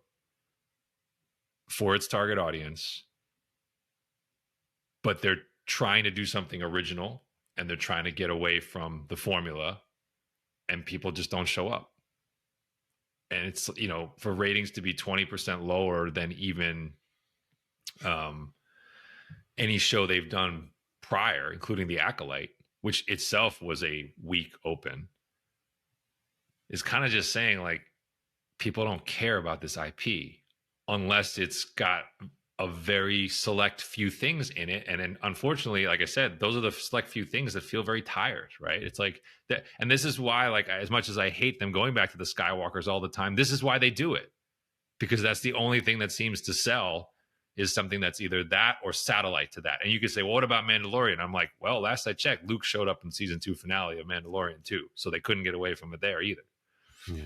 for its target audience, but they're trying to do something original and they're trying to get away from the formula, and people just don't show up. And it's, for ratings to be 20% lower than even any show they've done prior, including The Acolyte, which itself was a weak open, is kind of just saying, like, people don't care about this IP unless it's got a very select few things in it. And then unfortunately, like I said, those are the select few things that feel very tired, right? It's like that. And this is why, like, as much as I hate them going back to the Skywalkers all the time, this is why they do it, because that's the only thing that seems to sell, is something that's either that or satellite to that. And you could say, well, what about Mandalorian? I'm like, well, last I checked, Luke showed up in season 2 finale of Mandalorian 2. So they couldn't get away from it there either. Yeah.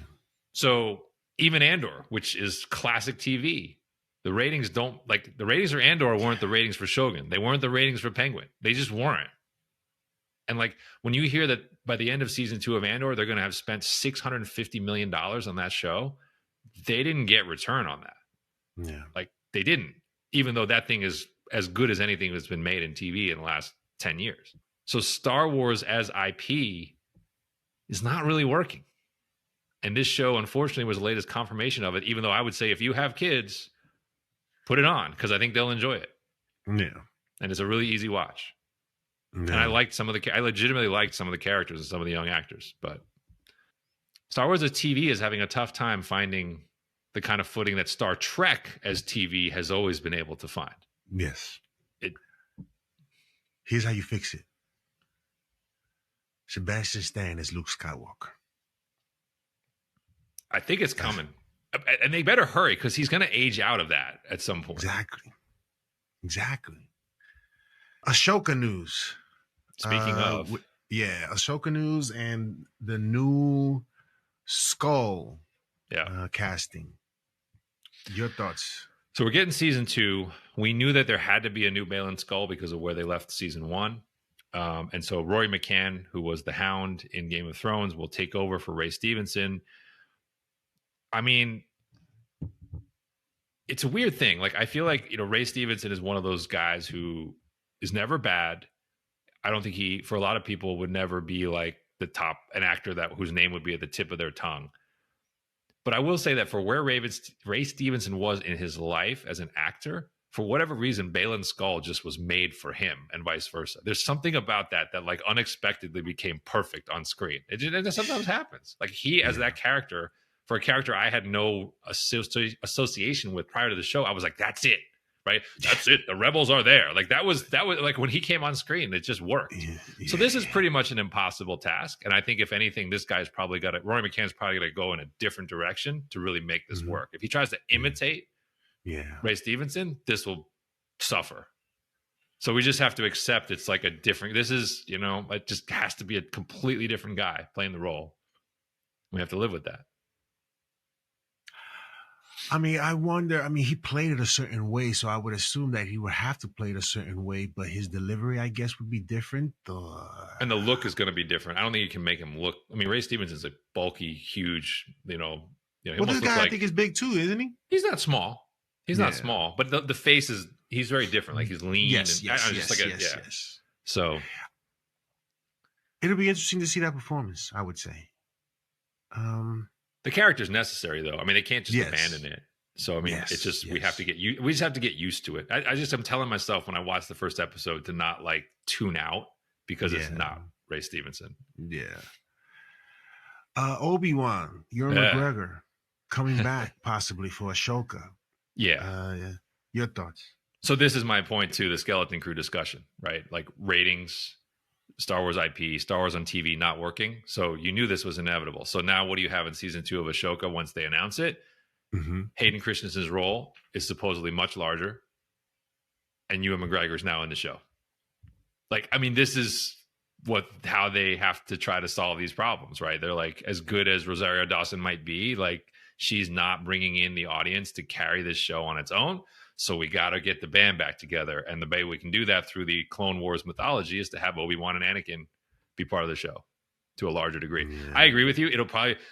So even Andor, which is classic TV, the ratings the ratings for Andor weren't the ratings for Shogun. They weren't the ratings for Penguin. They just weren't. And like, when you hear that by the end of season 2 of Andor, they're going to have spent $650 million on that show, they didn't get return on that. Yeah. Like, they didn't, even though that thing is as good as anything that's been made in TV in the last 10 years. So Star Wars as IP is not really working. And this show, unfortunately, was the latest confirmation of it, even though I would say if you have kids, put it on, because I think they'll enjoy it. Yeah. And it's a really easy watch. Yeah. And I legitimately liked some of the characters and some of the young actors. But Star Wars as TV is having a tough time finding the kind of footing that Star Trek as TV has always been able to find. Yes. Here's how you fix it. Sebastian Stan is Luke Skywalker. I think it's coming. And they better hurry, because he's going to age out of that at some point. Exactly. Ashoka news. Speaking of. Ashoka news and the new Skull casting. Your thoughts? So we're getting season 2. We knew that there had to be a new Balin Skull because of where they left season 1. And so Rory McCann, who was the Hound in Game of Thrones, will take over for Ray Stevenson. I mean, it's a weird thing. Like, I feel like, Ray Stevenson is one of those guys who is never bad. I don't think he, for a lot of people, would never be like an actor whose name would be at the tip of their tongue. But I will say that for where Ray Stevenson was in his life as an actor, for whatever reason, Balin Skull just was made for him, and vice versa. There's something about that like unexpectedly became perfect on screen. It sometimes happens. Like, he, as that character, for a character I had no association with prior to the show, I was like, that's it, right? That's it. The rebels are there. Like, that was like, when he came on screen, it just worked. So this is pretty much an impossible task. And I think, if anything, this guy's probably Rory McCann's probably going to go in a different direction to really make this work. If he tries to imitate Ray Stevenson, this will suffer. So we just have to accept it's like it just has to be a completely different guy playing the role. We have to live with that. I mean, I wonder, he played it a certain way, so I would assume that he would have to play it a certain way, but his delivery, I guess, would be different. And the look is going to be different. I don't think you can make him look, Ray Stevenson's a bulky, huge, well, this guy, I think, is big too, isn't he? He's not small. He's not small, but the face he's very different. Like, he's lean. Yes. So it'll be interesting to see that performance, I would say. The character's necessary, though. They can't just abandon it. So, it's just, we just have to get used to it. I'm telling myself when I watch the first episode to not like tune out, because it's not Ray Stevenson. Yeah. Obi-Wan, Ewan McGregor, coming back possibly for Ashoka. Yeah. Your thoughts? So this is my point to the Skeleton Crew discussion, right? Like, ratings, Star Wars IP, Star Wars on TV not working. So you knew this was inevitable. So now what do you have in season 2 of Ashoka once they announce it? Hayden Christensen's role is supposedly much larger, and Ewan McGregor's now in the show. Like, this is how they have to try to solve these problems, right? They're like, as good as Rosario Dawson might be, like, she's not bringing in the audience to carry this show on its own. So we got to get the band back together. And the way we can do that through the Clone Wars mythology is to have Obi-Wan and Anakin be part of the show to a larger degree. Yeah. I agree with you.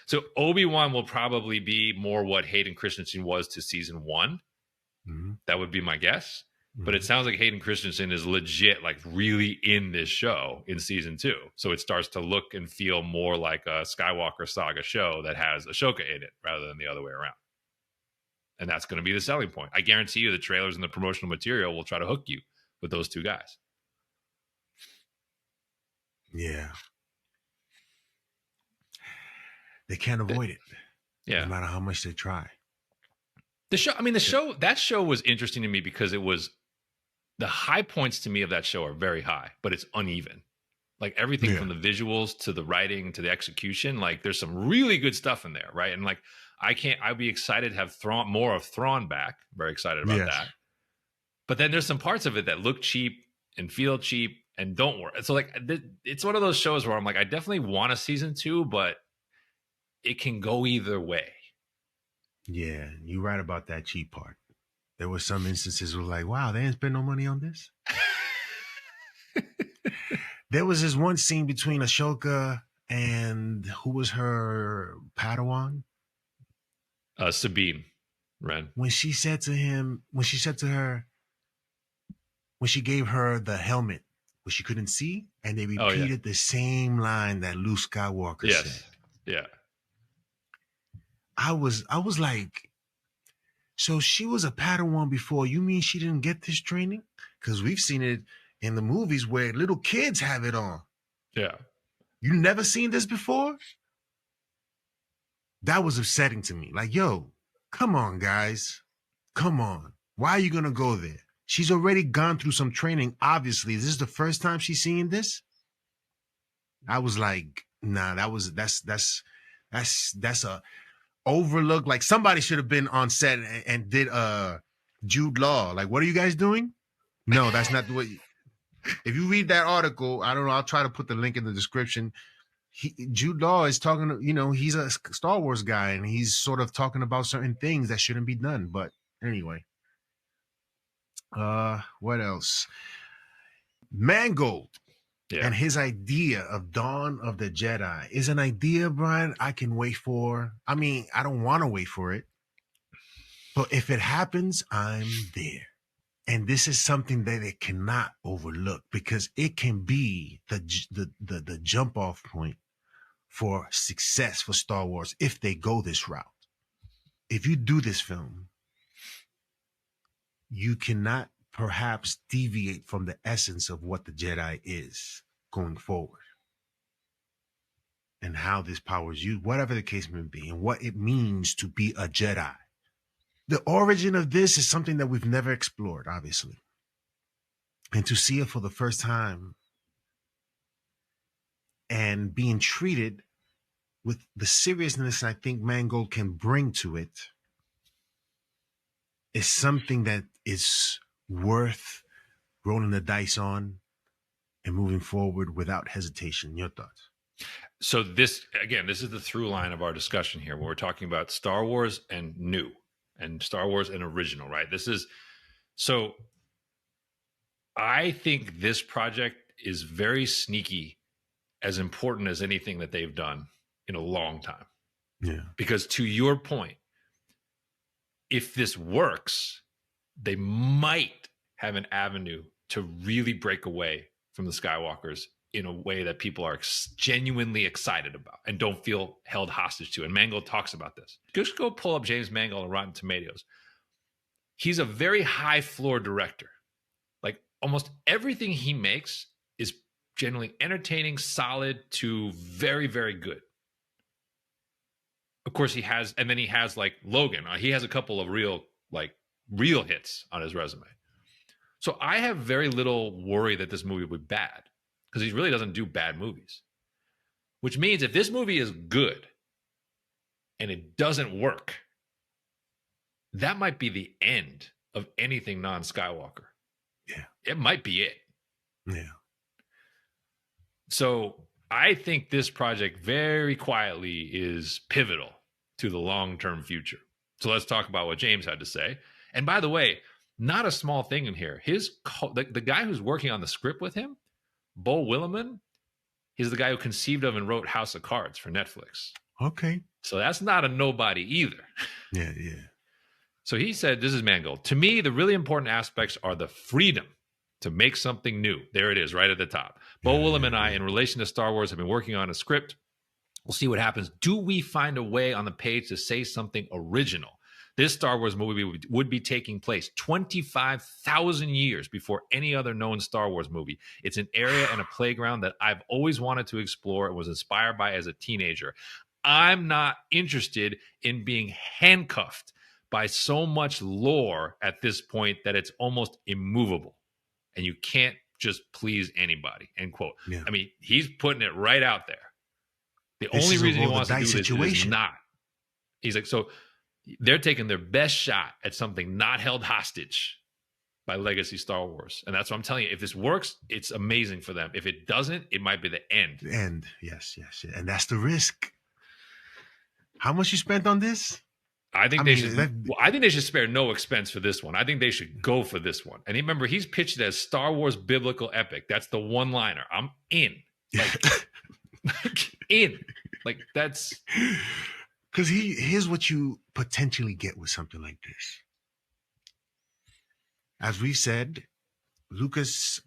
So Obi-Wan will probably be more what Hayden Christensen was to season 1. That would be my guess. But it sounds like Hayden Christensen is legit, like, really in this show in season 2. So it starts to look and feel more like a Skywalker saga show that has Ashoka in it rather than the other way around. And that's going to be the selling point. I guarantee you the trailers and the promotional material will try to hook you with those two guys. Yeah. They can't avoid it. Yeah. no matter how much they try. That show was interesting to me because it was the high points to me of that show are very high, but it's uneven. Like everything from the visuals to the writing to the execution, like there's some really good stuff in there, right? And like I'd be excited to have more of Thrawn back. Very excited about that. But then there's some parts of it that look cheap and feel cheap and don't work. So like it's one of those shows where I'm like, I definitely want a season 2, but it can go either way. Yeah, you're right about that cheap part. There were some instances where like, wow, they didn't spend no money on this. There was this one scene between Ashoka and who was her Padawan? Sabine Wren. When she gave her the helmet, where she couldn't see, and they repeated the same line that Luke Skywalker said. Yeah. I was like, so she was a Padawan before. You mean she didn't get this training? Because we've seen it in the movies where little kids have it on. Yeah. You never seen this before? That was upsetting to me. Like, yo, come on, guys. Come on. Why are you going to go there? She's already gone through some training. Obviously, this is the first time she's seeing this. I was like, nah, that's a overlook. Like somebody should have been on set and did Jude Law. Like, what are you guys doing? No, that's not the way. If you read that article, I don't know, I'll try to put the link in the description. Jude Law is talking, he's a Star Wars guy, and he's sort of talking about certain things that shouldn't be done. But anyway, what else? Mangold and his idea of Dawn of the Jedi is an idea, Brian, I can wait for. I mean, I don't want to wait for it, but if it happens, I'm there. And this is something that it cannot overlook because it can be the jump off point for success for Star Wars if they go this route. If you do this film, you cannot perhaps deviate from the essence of what the Jedi is going forward and how this power is used, whatever the case may be, and what it means to be a Jedi. The origin of this is something that we've never explored, obviously. And to see it for the first time and being treated with the seriousness I think Mangold can bring to it is something that is worth rolling the dice on and moving forward without hesitation. Your thoughts? So this is the through line of our discussion here, where we're talking about Star Wars and new and Star Wars and original, right? So I think this project is very sneaky, as important as anything that they've done in a long time. Yeah. Because to your point, if this works, they might have an avenue to really break away from the Skywalkers in a way that people are genuinely excited about and don't feel held hostage to. And Mangold talks about this. Just go pull up James Mangold on Rotten Tomatoes. He's a very high floor director. Like almost everything he makes is generally entertaining, solid to very, very good. Of course, he has like Logan. He has a couple of real hits on his resume. So I have very little worry that this movie will be bad, because he really doesn't do bad movies. Which means if this movie is good and it doesn't work, that might be the end of anything non-Skywalker. Yeah. It might be it. Yeah. So I think this project very quietly is pivotal to the long-term future. So let's talk about what James had to say. And by the way, not a small thing in here. The guy who's working on the script with him, Bo Willimon, he's the guy who conceived of and wrote House of Cards for Netflix. Okay. So that's not a nobody either. Yeah, yeah. So he said, this is Mangold. To me, the really important aspects are the freedom to make something new. There it is, right at the top. Bo Willimon and I, in relation to Star Wars, have been working on a script. We'll see what happens. Do we find a way on the page to say something original? This Star Wars movie would be taking place 25,000 years before any other known Star Wars movie. It's an area and a playground that I've always wanted to explore and was inspired by as a teenager. I'm not interested in being handcuffed by so much lore at this point that it's almost immovable. And you can't just please anybody, end quote. Yeah. I mean, he's putting it right out there. The This only is a reason he roll the wants to do dice this is situation. not. He's like, so they're taking their best shot at something not held hostage by legacy Star Wars. And that's what I'm telling you. If this works, it's amazing for them. If it doesn't, it might be the end. The end. Yes. And that's the risk. How much you spent on this? I think they should spare no expense for this one. I think they should go for this one. And remember, he's pitched it as Star Wars biblical epic. That's the one-liner. I'm in. Like that's because here's what you potentially get with something like this. As we said, Lucas's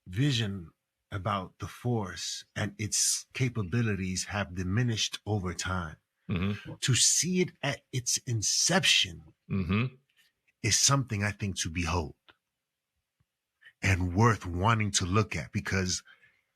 vision about the Force and its capabilities have diminished over time. Mm-hmm. To see it at its inception is something I think to behold and worth wanting to look at, because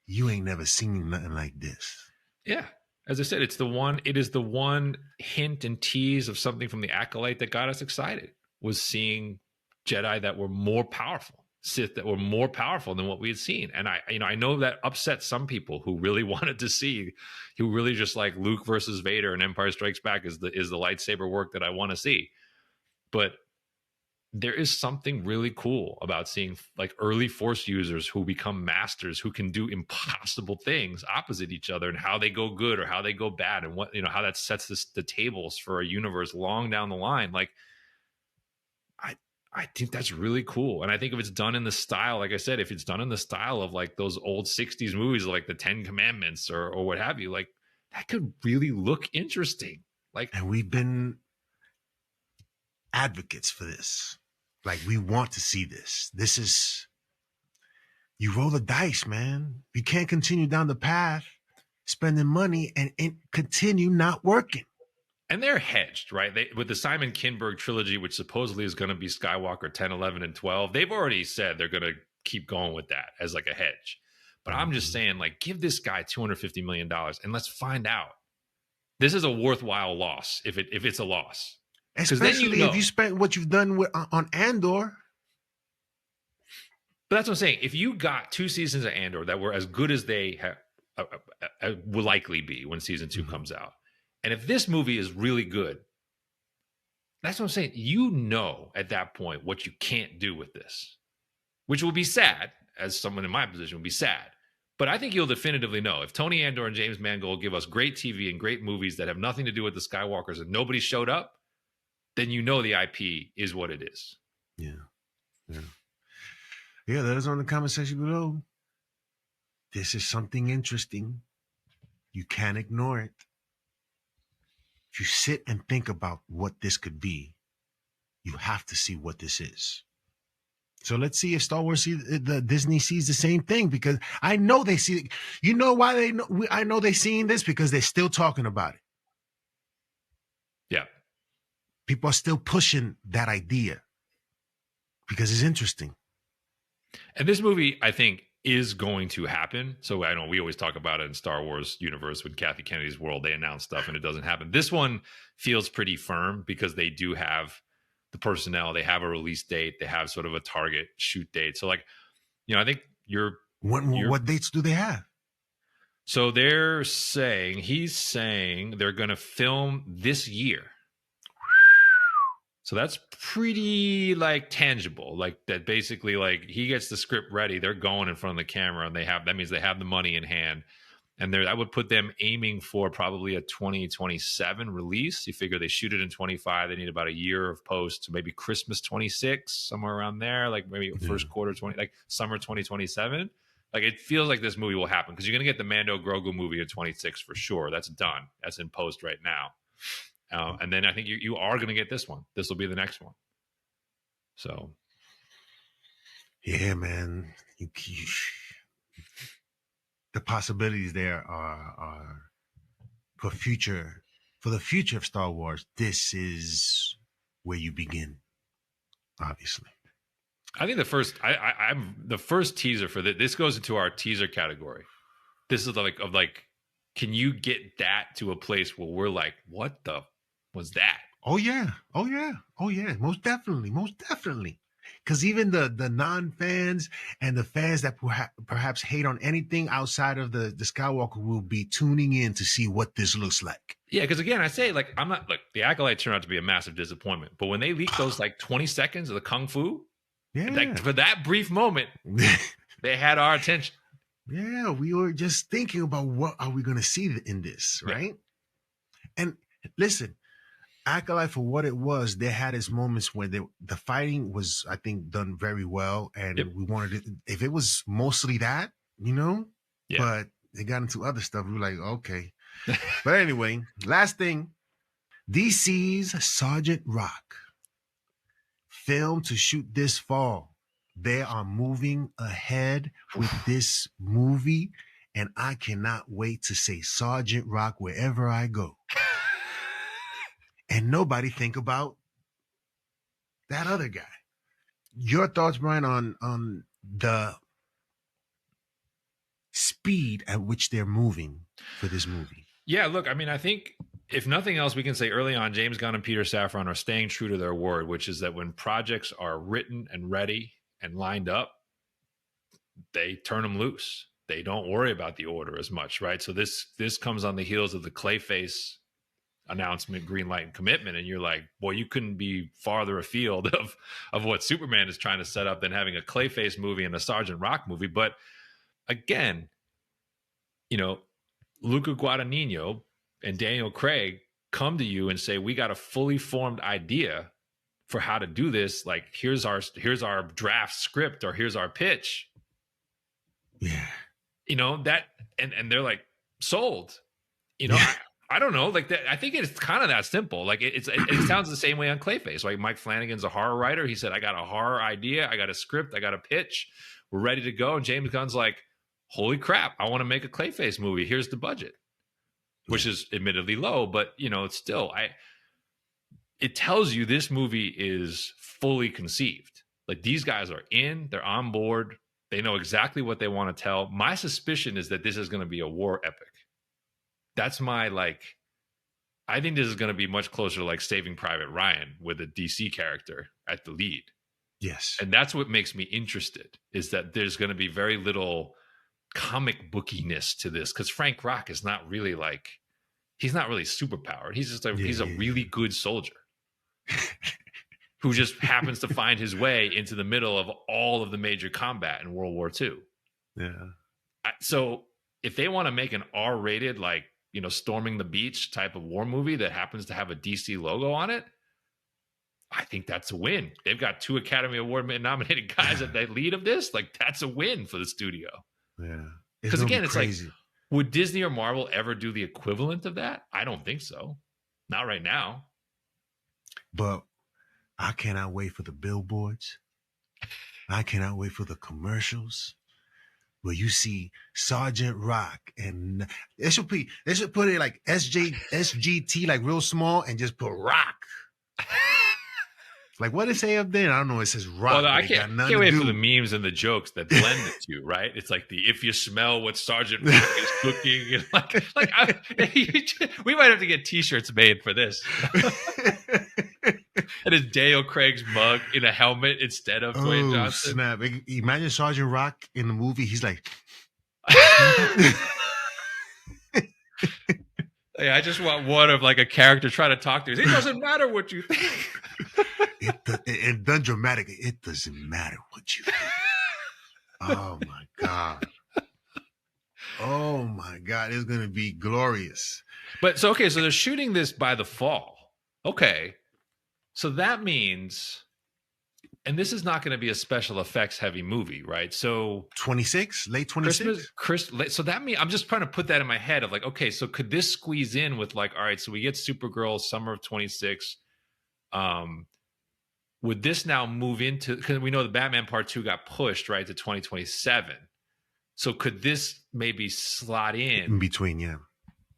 you ain't never seen nothing like this. Yeah. As I said, it is the one hint and tease of something from the Acolyte that got us excited, was seeing Jedi that were more powerful, Sith that were more powerful than what we had seen. And I know that upset some people who really wanted to see, who really just like Luke versus Vader and Empire Strikes Back is the lightsaber work that I want to see. But there is something really cool about seeing like early Force users who become masters, who can do impossible things opposite each other, and how they go good or how they go bad, and what, how that sets the tables for a universe long down the line. Like, I think that's really cool. And I think if it's done in the style, like I said, if it's done in the style of like those old 60s movies, like the 10 Commandments or what have you, like that could really look interesting. Like, and we've been advocates for this. Like, we want to see this. This is, you roll the dice, man. You can't continue down the path spending money and continue not working. And they're hedged, right? With the Simon Kinberg trilogy, which supposedly is going to be Skywalker 10, 11, and 12, they've already said they're going to keep going with that as like a hedge. But I'm just saying, like, give this guy $250 million and let's find out. This is a worthwhile loss if it's a loss. Especially if you spent what you've done on Andor. But that's what I'm saying. If you got 2 seasons of Andor that were as good as they will likely be when season 2 comes out, and if this movie is really good, that's what I'm saying. At that point what you can't do with this, which will be sad. As someone in my position will be sad. But I think you'll definitively know. If Tony Andor and James Mangold give us great TV and great movies that have nothing to do with the Skywalkers and nobody showed up, then the IP is what it is. Yeah. Let us know in the comment section below. This is something interesting. You can't ignore it. If you sit and think about what this could be, you have to see what this is. So let's see if Star Wars Disney sees the same thing, because I know they see it. You know why they know? I know they're seeing this because they're still talking about it. Yeah. People are still pushing that idea because it's interesting. And this movie, I think, is going to happen. So I know we always talk about it in Star Wars universe with Kathy Kennedy's World. They announce stuff and it doesn't happen. This one feels pretty firm because they do have the personnel. They have a release date. They have sort of a target shoot date. So like, I think what dates do they have? So he's saying they're going to film this year. So that's pretty like tangible, like that basically like he gets the script ready. They're going in front of the camera and that means they have the money in hand. And I would put them aiming for probably a 2027 release. You figure they shoot it in 25. They need about a year of post, so maybe Christmas 26, somewhere around there, like maybe first quarter 20, like summer 2027. Like it feels like this movie will happen because you're going to get the Mando Grogu movie in 26 for sure. That's done. That's in post right now. And then I think you are going to get this one. This will be the next one. So, yeah, man, the possibilities there are for the future of Star Wars. This is where you begin, obviously. I think I'm the first teaser for this. This goes into our teaser category. This is like, can you get that to a place where we're like, what the was that? Oh yeah. Oh yeah. Oh yeah. Most definitely. Most definitely. Because even the non-fans and the fans that perhaps hate on anything outside of the Skywalker will be tuning in to see what this looks like. Yeah, because again, I say like I'm not like the Acolyte turned out to be a massive disappointment, but when they leaked those like 20 seconds of the kung fu, Yeah. like for that brief moment, they had our attention. Yeah, we were just thinking about what are we going to see in this, right? Yeah. And listen, Acolyte, for what it was, they had its moments where the fighting was, I think, done very well, and we wanted it. If it was mostly that, but they got into other stuff. We were like, okay. But anyway, last thing, DC's Sergeant Rock, filmed to shoot this fall. They are moving ahead with this movie, and I cannot wait to say Sergeant Rock wherever I go. And nobody think about that other guy. Your thoughts, Brian, on the speed at which they're moving for this movie? Yeah, look, I mean, I think if nothing else, we can say early on, James Gunn and Peter Safran are staying true to their word, which is that when projects are written and ready and lined up, they turn them loose. They don't worry about the order as much, right? So this comes on the heels of the Clayface announcement, green light, and commitment, and you're like, boy, you couldn't be farther afield of what Superman is trying to set up than having a Clayface movie and a Sergeant Rock movie. But again, Luca Guadagnino and Daniel Craig come to you and say, we got a fully formed idea for how to do this. Like, here's our draft script, or here's our pitch. Yeah. That, and they're like, sold. I don't know. Like that, I think it's kind of that simple. Like it sounds the same way on Clayface. Like Mike Flanagan's a horror writer. He said, I got a horror idea. I got a script. I got a pitch. We're ready to go. And James Gunn's like, holy crap, I want to make a Clayface movie. Here's the budget, which is admittedly low, but it's still, it tells you this movie is fully conceived. Like these guys are they're on board. They know exactly what they want to tell. My suspicion is that this is going to be a war epic. That's my I think this is going to be much closer to like Saving Private Ryan with a DC character at the lead. Yes. And that's what makes me interested, is that there's going to be very little comic bookiness to this, because Frank Rock is not really he's not really superpowered. He's just he's a really good soldier who just happens to find his way into the middle of all of the major combat in World War II. Yeah. So if they want to make an R-rated, storming the beach type of war movie that happens to have a DC logo on it, I think that's a win. They've got 2 Academy Award nominated guys at the lead of this. Like, that's a win for the studio. Yeah. Because again, it's crazy. Like, would Disney or Marvel ever do the equivalent of that? I don't think so. Not right now. But I cannot wait for the billboards. I cannot wait for the commercials where you see Sergeant Rock, and they should put it like SGT, like real small, and just put Rock. Like, what did it say up there? I don't know. It says Rock. Well, I can't wait for the memes and the jokes that blend the two, right? It's like if you smell what Sergeant Rock is cooking, and we might have to get T-shirts made for this. And it's Dale Craig's mug in a helmet instead of Dwayne Johnson. Snap. Imagine Sergeant Rock in the movie. He's like, hey, I just want one of a character trying to talk to us. It doesn't matter what you think. It done dramatically. It doesn't matter what you think. Oh my God. Oh my God. It's going to be glorious. But so they're shooting this by the fall. Okay. So that means, and this is not going to be a special effects heavy movie, right? So 26, late 26. So that means, I'm just trying to put that in my head of okay, so could this squeeze in with all right, so we get Supergirl summer of 26. Would this now move into, because we know the Batman Part 2 got pushed right to 2027. So could this maybe slot in between?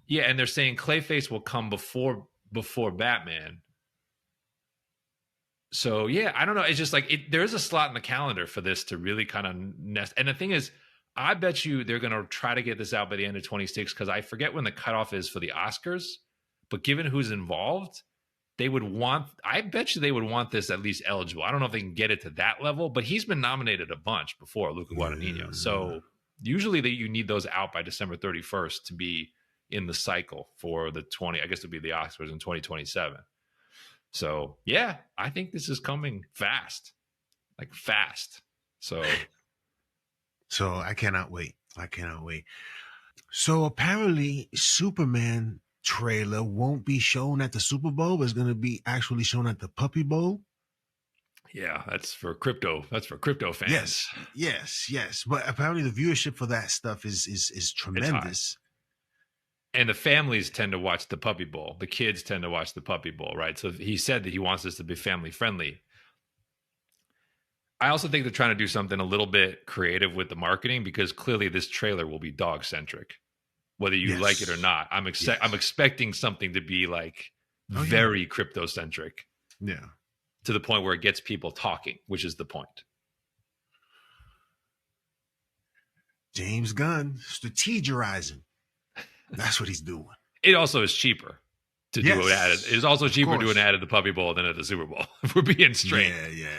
Yeah, and they're saying Clayface will come before Batman. So yeah, I don't know. It's just like there's a slot in the calendar for this to really kind of nest. And the thing is, I bet you they're going to try to get this out by the end of 26 because I forget when the cutoff is for the Oscars. But given who's involved, I bet you they would want this at least eligible. I don't know if they can get it to that level, but he's been nominated a bunch before, Luca Guadagnino. So usually you need those out by December 31st to be in the cycle for the I guess it'll be the Oscars in 2027. So yeah, I think this is coming fast, like fast. So I cannot wait. So apparently Superman trailer won't be shown at the Super Bowl, but it's going to be actually shown at the Puppy Bowl. Yeah, that's for crypto. That's for crypto fans. Yes. But apparently the viewership for that stuff is tremendous. And the families tend to watch the Puppy Bowl. The kids tend to watch the Puppy Bowl, right? So he said that he wants this to be family friendly. I also think they're trying to do something a little bit creative with the marketing because clearly this trailer will be dog centric, whether you like it or not. I'm expecting something to be like very crypto centric. Yeah. To the point where it gets people talking, which is the point. James Gunn strategizing. That's what he's doing. It also is cheaper to do an ad. It's also cheaper to do an ad at the Puppy Bowl than at the Super Bowl. If we're being straight.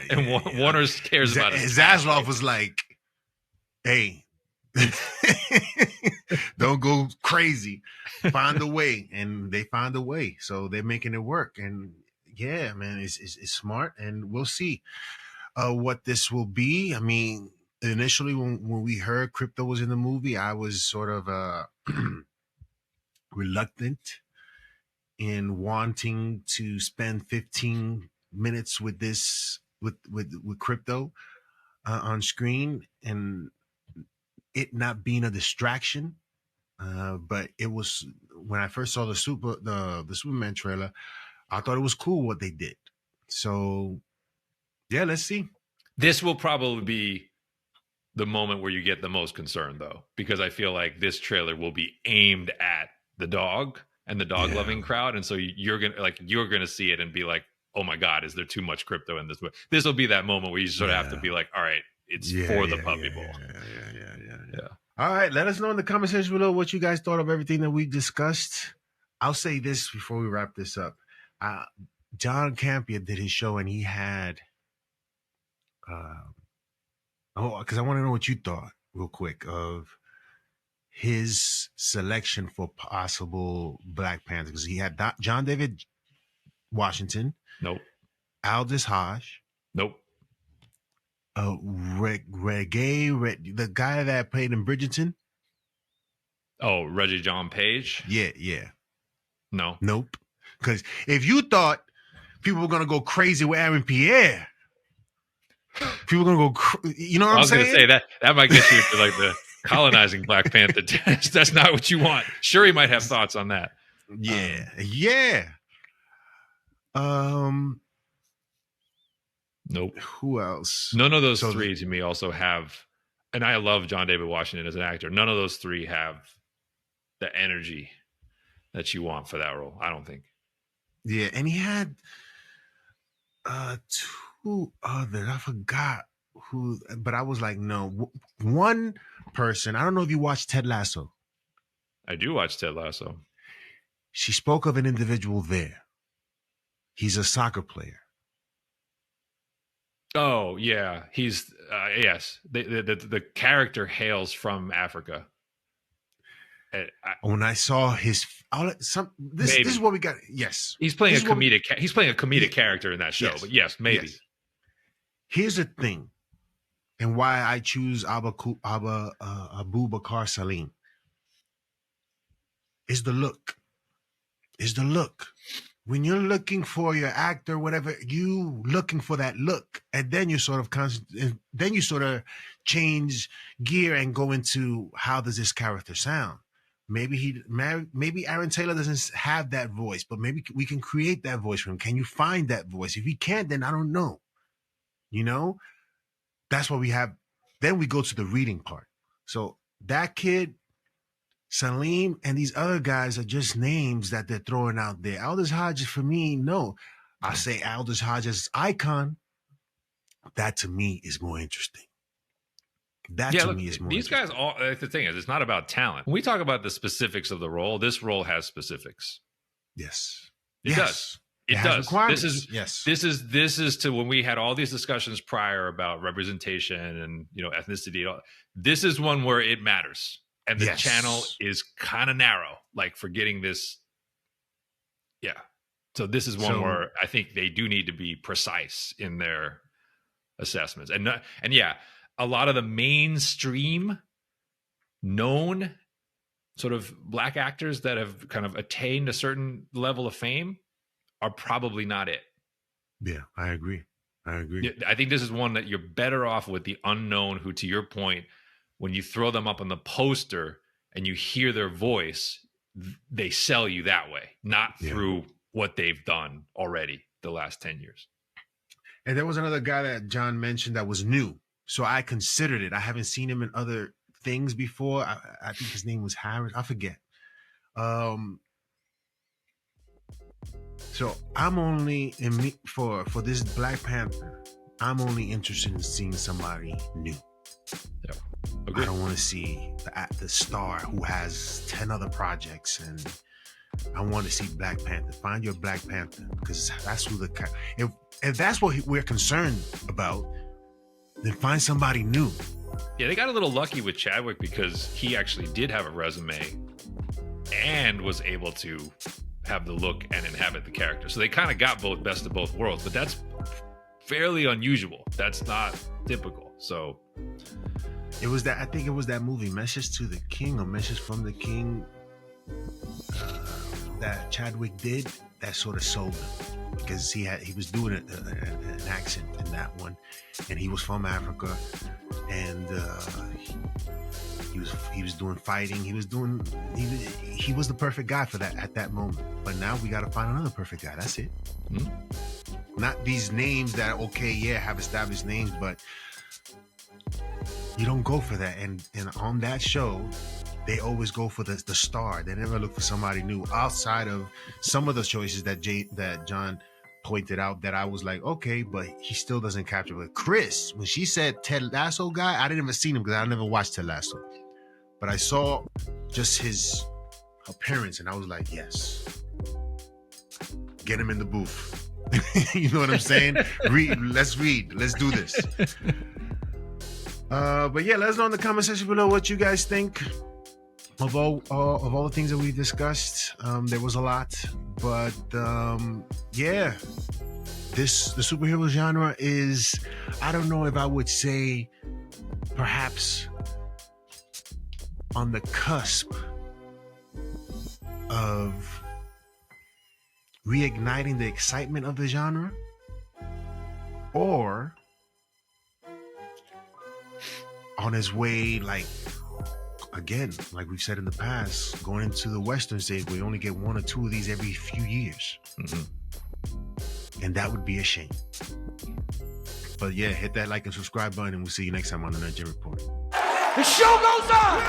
And Warner cares about it. Zaslav was like, hey, don't go crazy. Find a way. And they found a way. So they're making it work. And yeah, man, it's smart. And we'll see what this will be. I mean, initially when we heard crypto was in the movie, I was sort of reluctant in wanting to spend 15 minutes with this with crypto on screen and it not being a distraction. But it was when I first saw the Superman trailer, I thought it was cool what they did. So yeah, let's see. This will probably be the moment where you get the most concern though, because I feel like this trailer will be aimed at the dog and the dog loving crowd. And so you're going to see it and be like, oh my God, is there too much crypto in this? This will be that moment where you sort of have to be like, all right, it's for the Puppy Bowl. Yeah. All right. Let us know in the comment section below what you guys thought of everything that we discussed. I'll say this before we wrap this up. John Campea did his show and he had, because I want to know what you thought real quick of his selection for possible Black Panther, because he had John David Washington. Nope. Aldous Hodge. Nope. The guy that played in Bridgerton. Oh, Reggie John Page? Yeah. No. Nope. Because if you thought people were going to go crazy with Aaron Pierre, people are going to go, you know what I'm saying? I was going to say that might get you to like the colonizing Black Panther test. That's not what you want. Sure, he might have thoughts on that. Yeah. Nope. Who else? None of those three to me also have, and I love John David Washington as an actor. None of those three have the energy that you want for that role, I don't think. Yeah, and he had two others. I forgot who, but I was like, no. One person, I don't know if you watched Ted Lasso. I do watch Ted Lasso. She spoke of an individual there. He's a soccer player. Oh, yeah. He's, yes. The character hails from Africa. When I saw his, this is what we got. Yes. He's playing a comedic character in that show, but yes, maybe. Yes. Here's the thing, and why I choose Abubakar Salim is the look. When you're looking for your actor, whatever, you looking for that look, and then you sort of change gear and go into how does this character sound. Maybe Aaron Taylor doesn't have that voice, but maybe we can create that voice for him. Can you find that voice? If we can't, then I don't know. You know, that's what we have. Then we go to the reading part. So that kid, Salim, and these other guys are just names that they're throwing out there. Aldous Hodge, for me, no. I say Aldous Hodges' Icon. That to me is more interesting. That to me is more these guys interesting. all the thing is, it's not about talent. When we talk about the specifics of the role, this role has specifics. Yes. It does. It has does. requirements. This is to when we had all these discussions prior about representation and ethnicity. This is one where it matters, and the channel is kind of narrow, like for getting this. Yeah. So this is one where I think they do need to be precise in their assessments, and yeah, a lot of the mainstream known sort of black actors that have kind of attained a certain level of fame are probably not it. Yeah, I agree. I think this is one that you're better off with the unknown who, to your point, when you throw them up on the poster and you hear their voice, they sell you that way, not through what they've done already the last 10 years. And there was another guy that John mentioned that was new. So I considered it. I haven't seen him in other things before. I think his name was Harris. I forget. So I'm only for this Black Panther. I'm only interested in seeing somebody new. Yeah, I don't want to see the star who has 10 other projects, and I want to see Black Panther. Find your Black Panther, because that's who if that's what we're concerned about, then find somebody new. Yeah, they got a little lucky with Chadwick because he actually did have a resume and was able to have the look and inhabit the character. So they kind of got both best of both worlds, but that's fairly unusual. That's not typical. So it was that, I think it was that movie Message to the King or Message from the King that Chadwick did that sort of sold him, because he was doing an accent in that one, and he was from Africa, and he was doing fighting. He was the perfect guy for that at that moment. But now we got to find another perfect guy. That's it. Mm-hmm. Not these names that have established names, but you don't go for that. And on that show, they always go for the star. They never look for somebody new outside of some of the choices that John pointed out that I was like, okay, but he still doesn't capture. But Chris, when she said Ted Lasso guy, I didn't even see him because I never watched Ted Lasso. But I saw just his appearance and I was like, yes, get him in the booth. You know what I'm saying? Let's do this. But yeah, let us know in the comment section below what you guys think of all the things that we discussed. There was a lot, but yeah, the superhero genre is, I don't know if I would say perhaps on the cusp of reigniting the excitement of the genre, or on his way, like, again, like we've said in the past, going into the Western stage, we only get one or two of these every few years. Mm-hmm. And that would be a shame. But yeah, hit that like and subscribe button, and we'll see you next time on the NerdGen Report. The show goes on!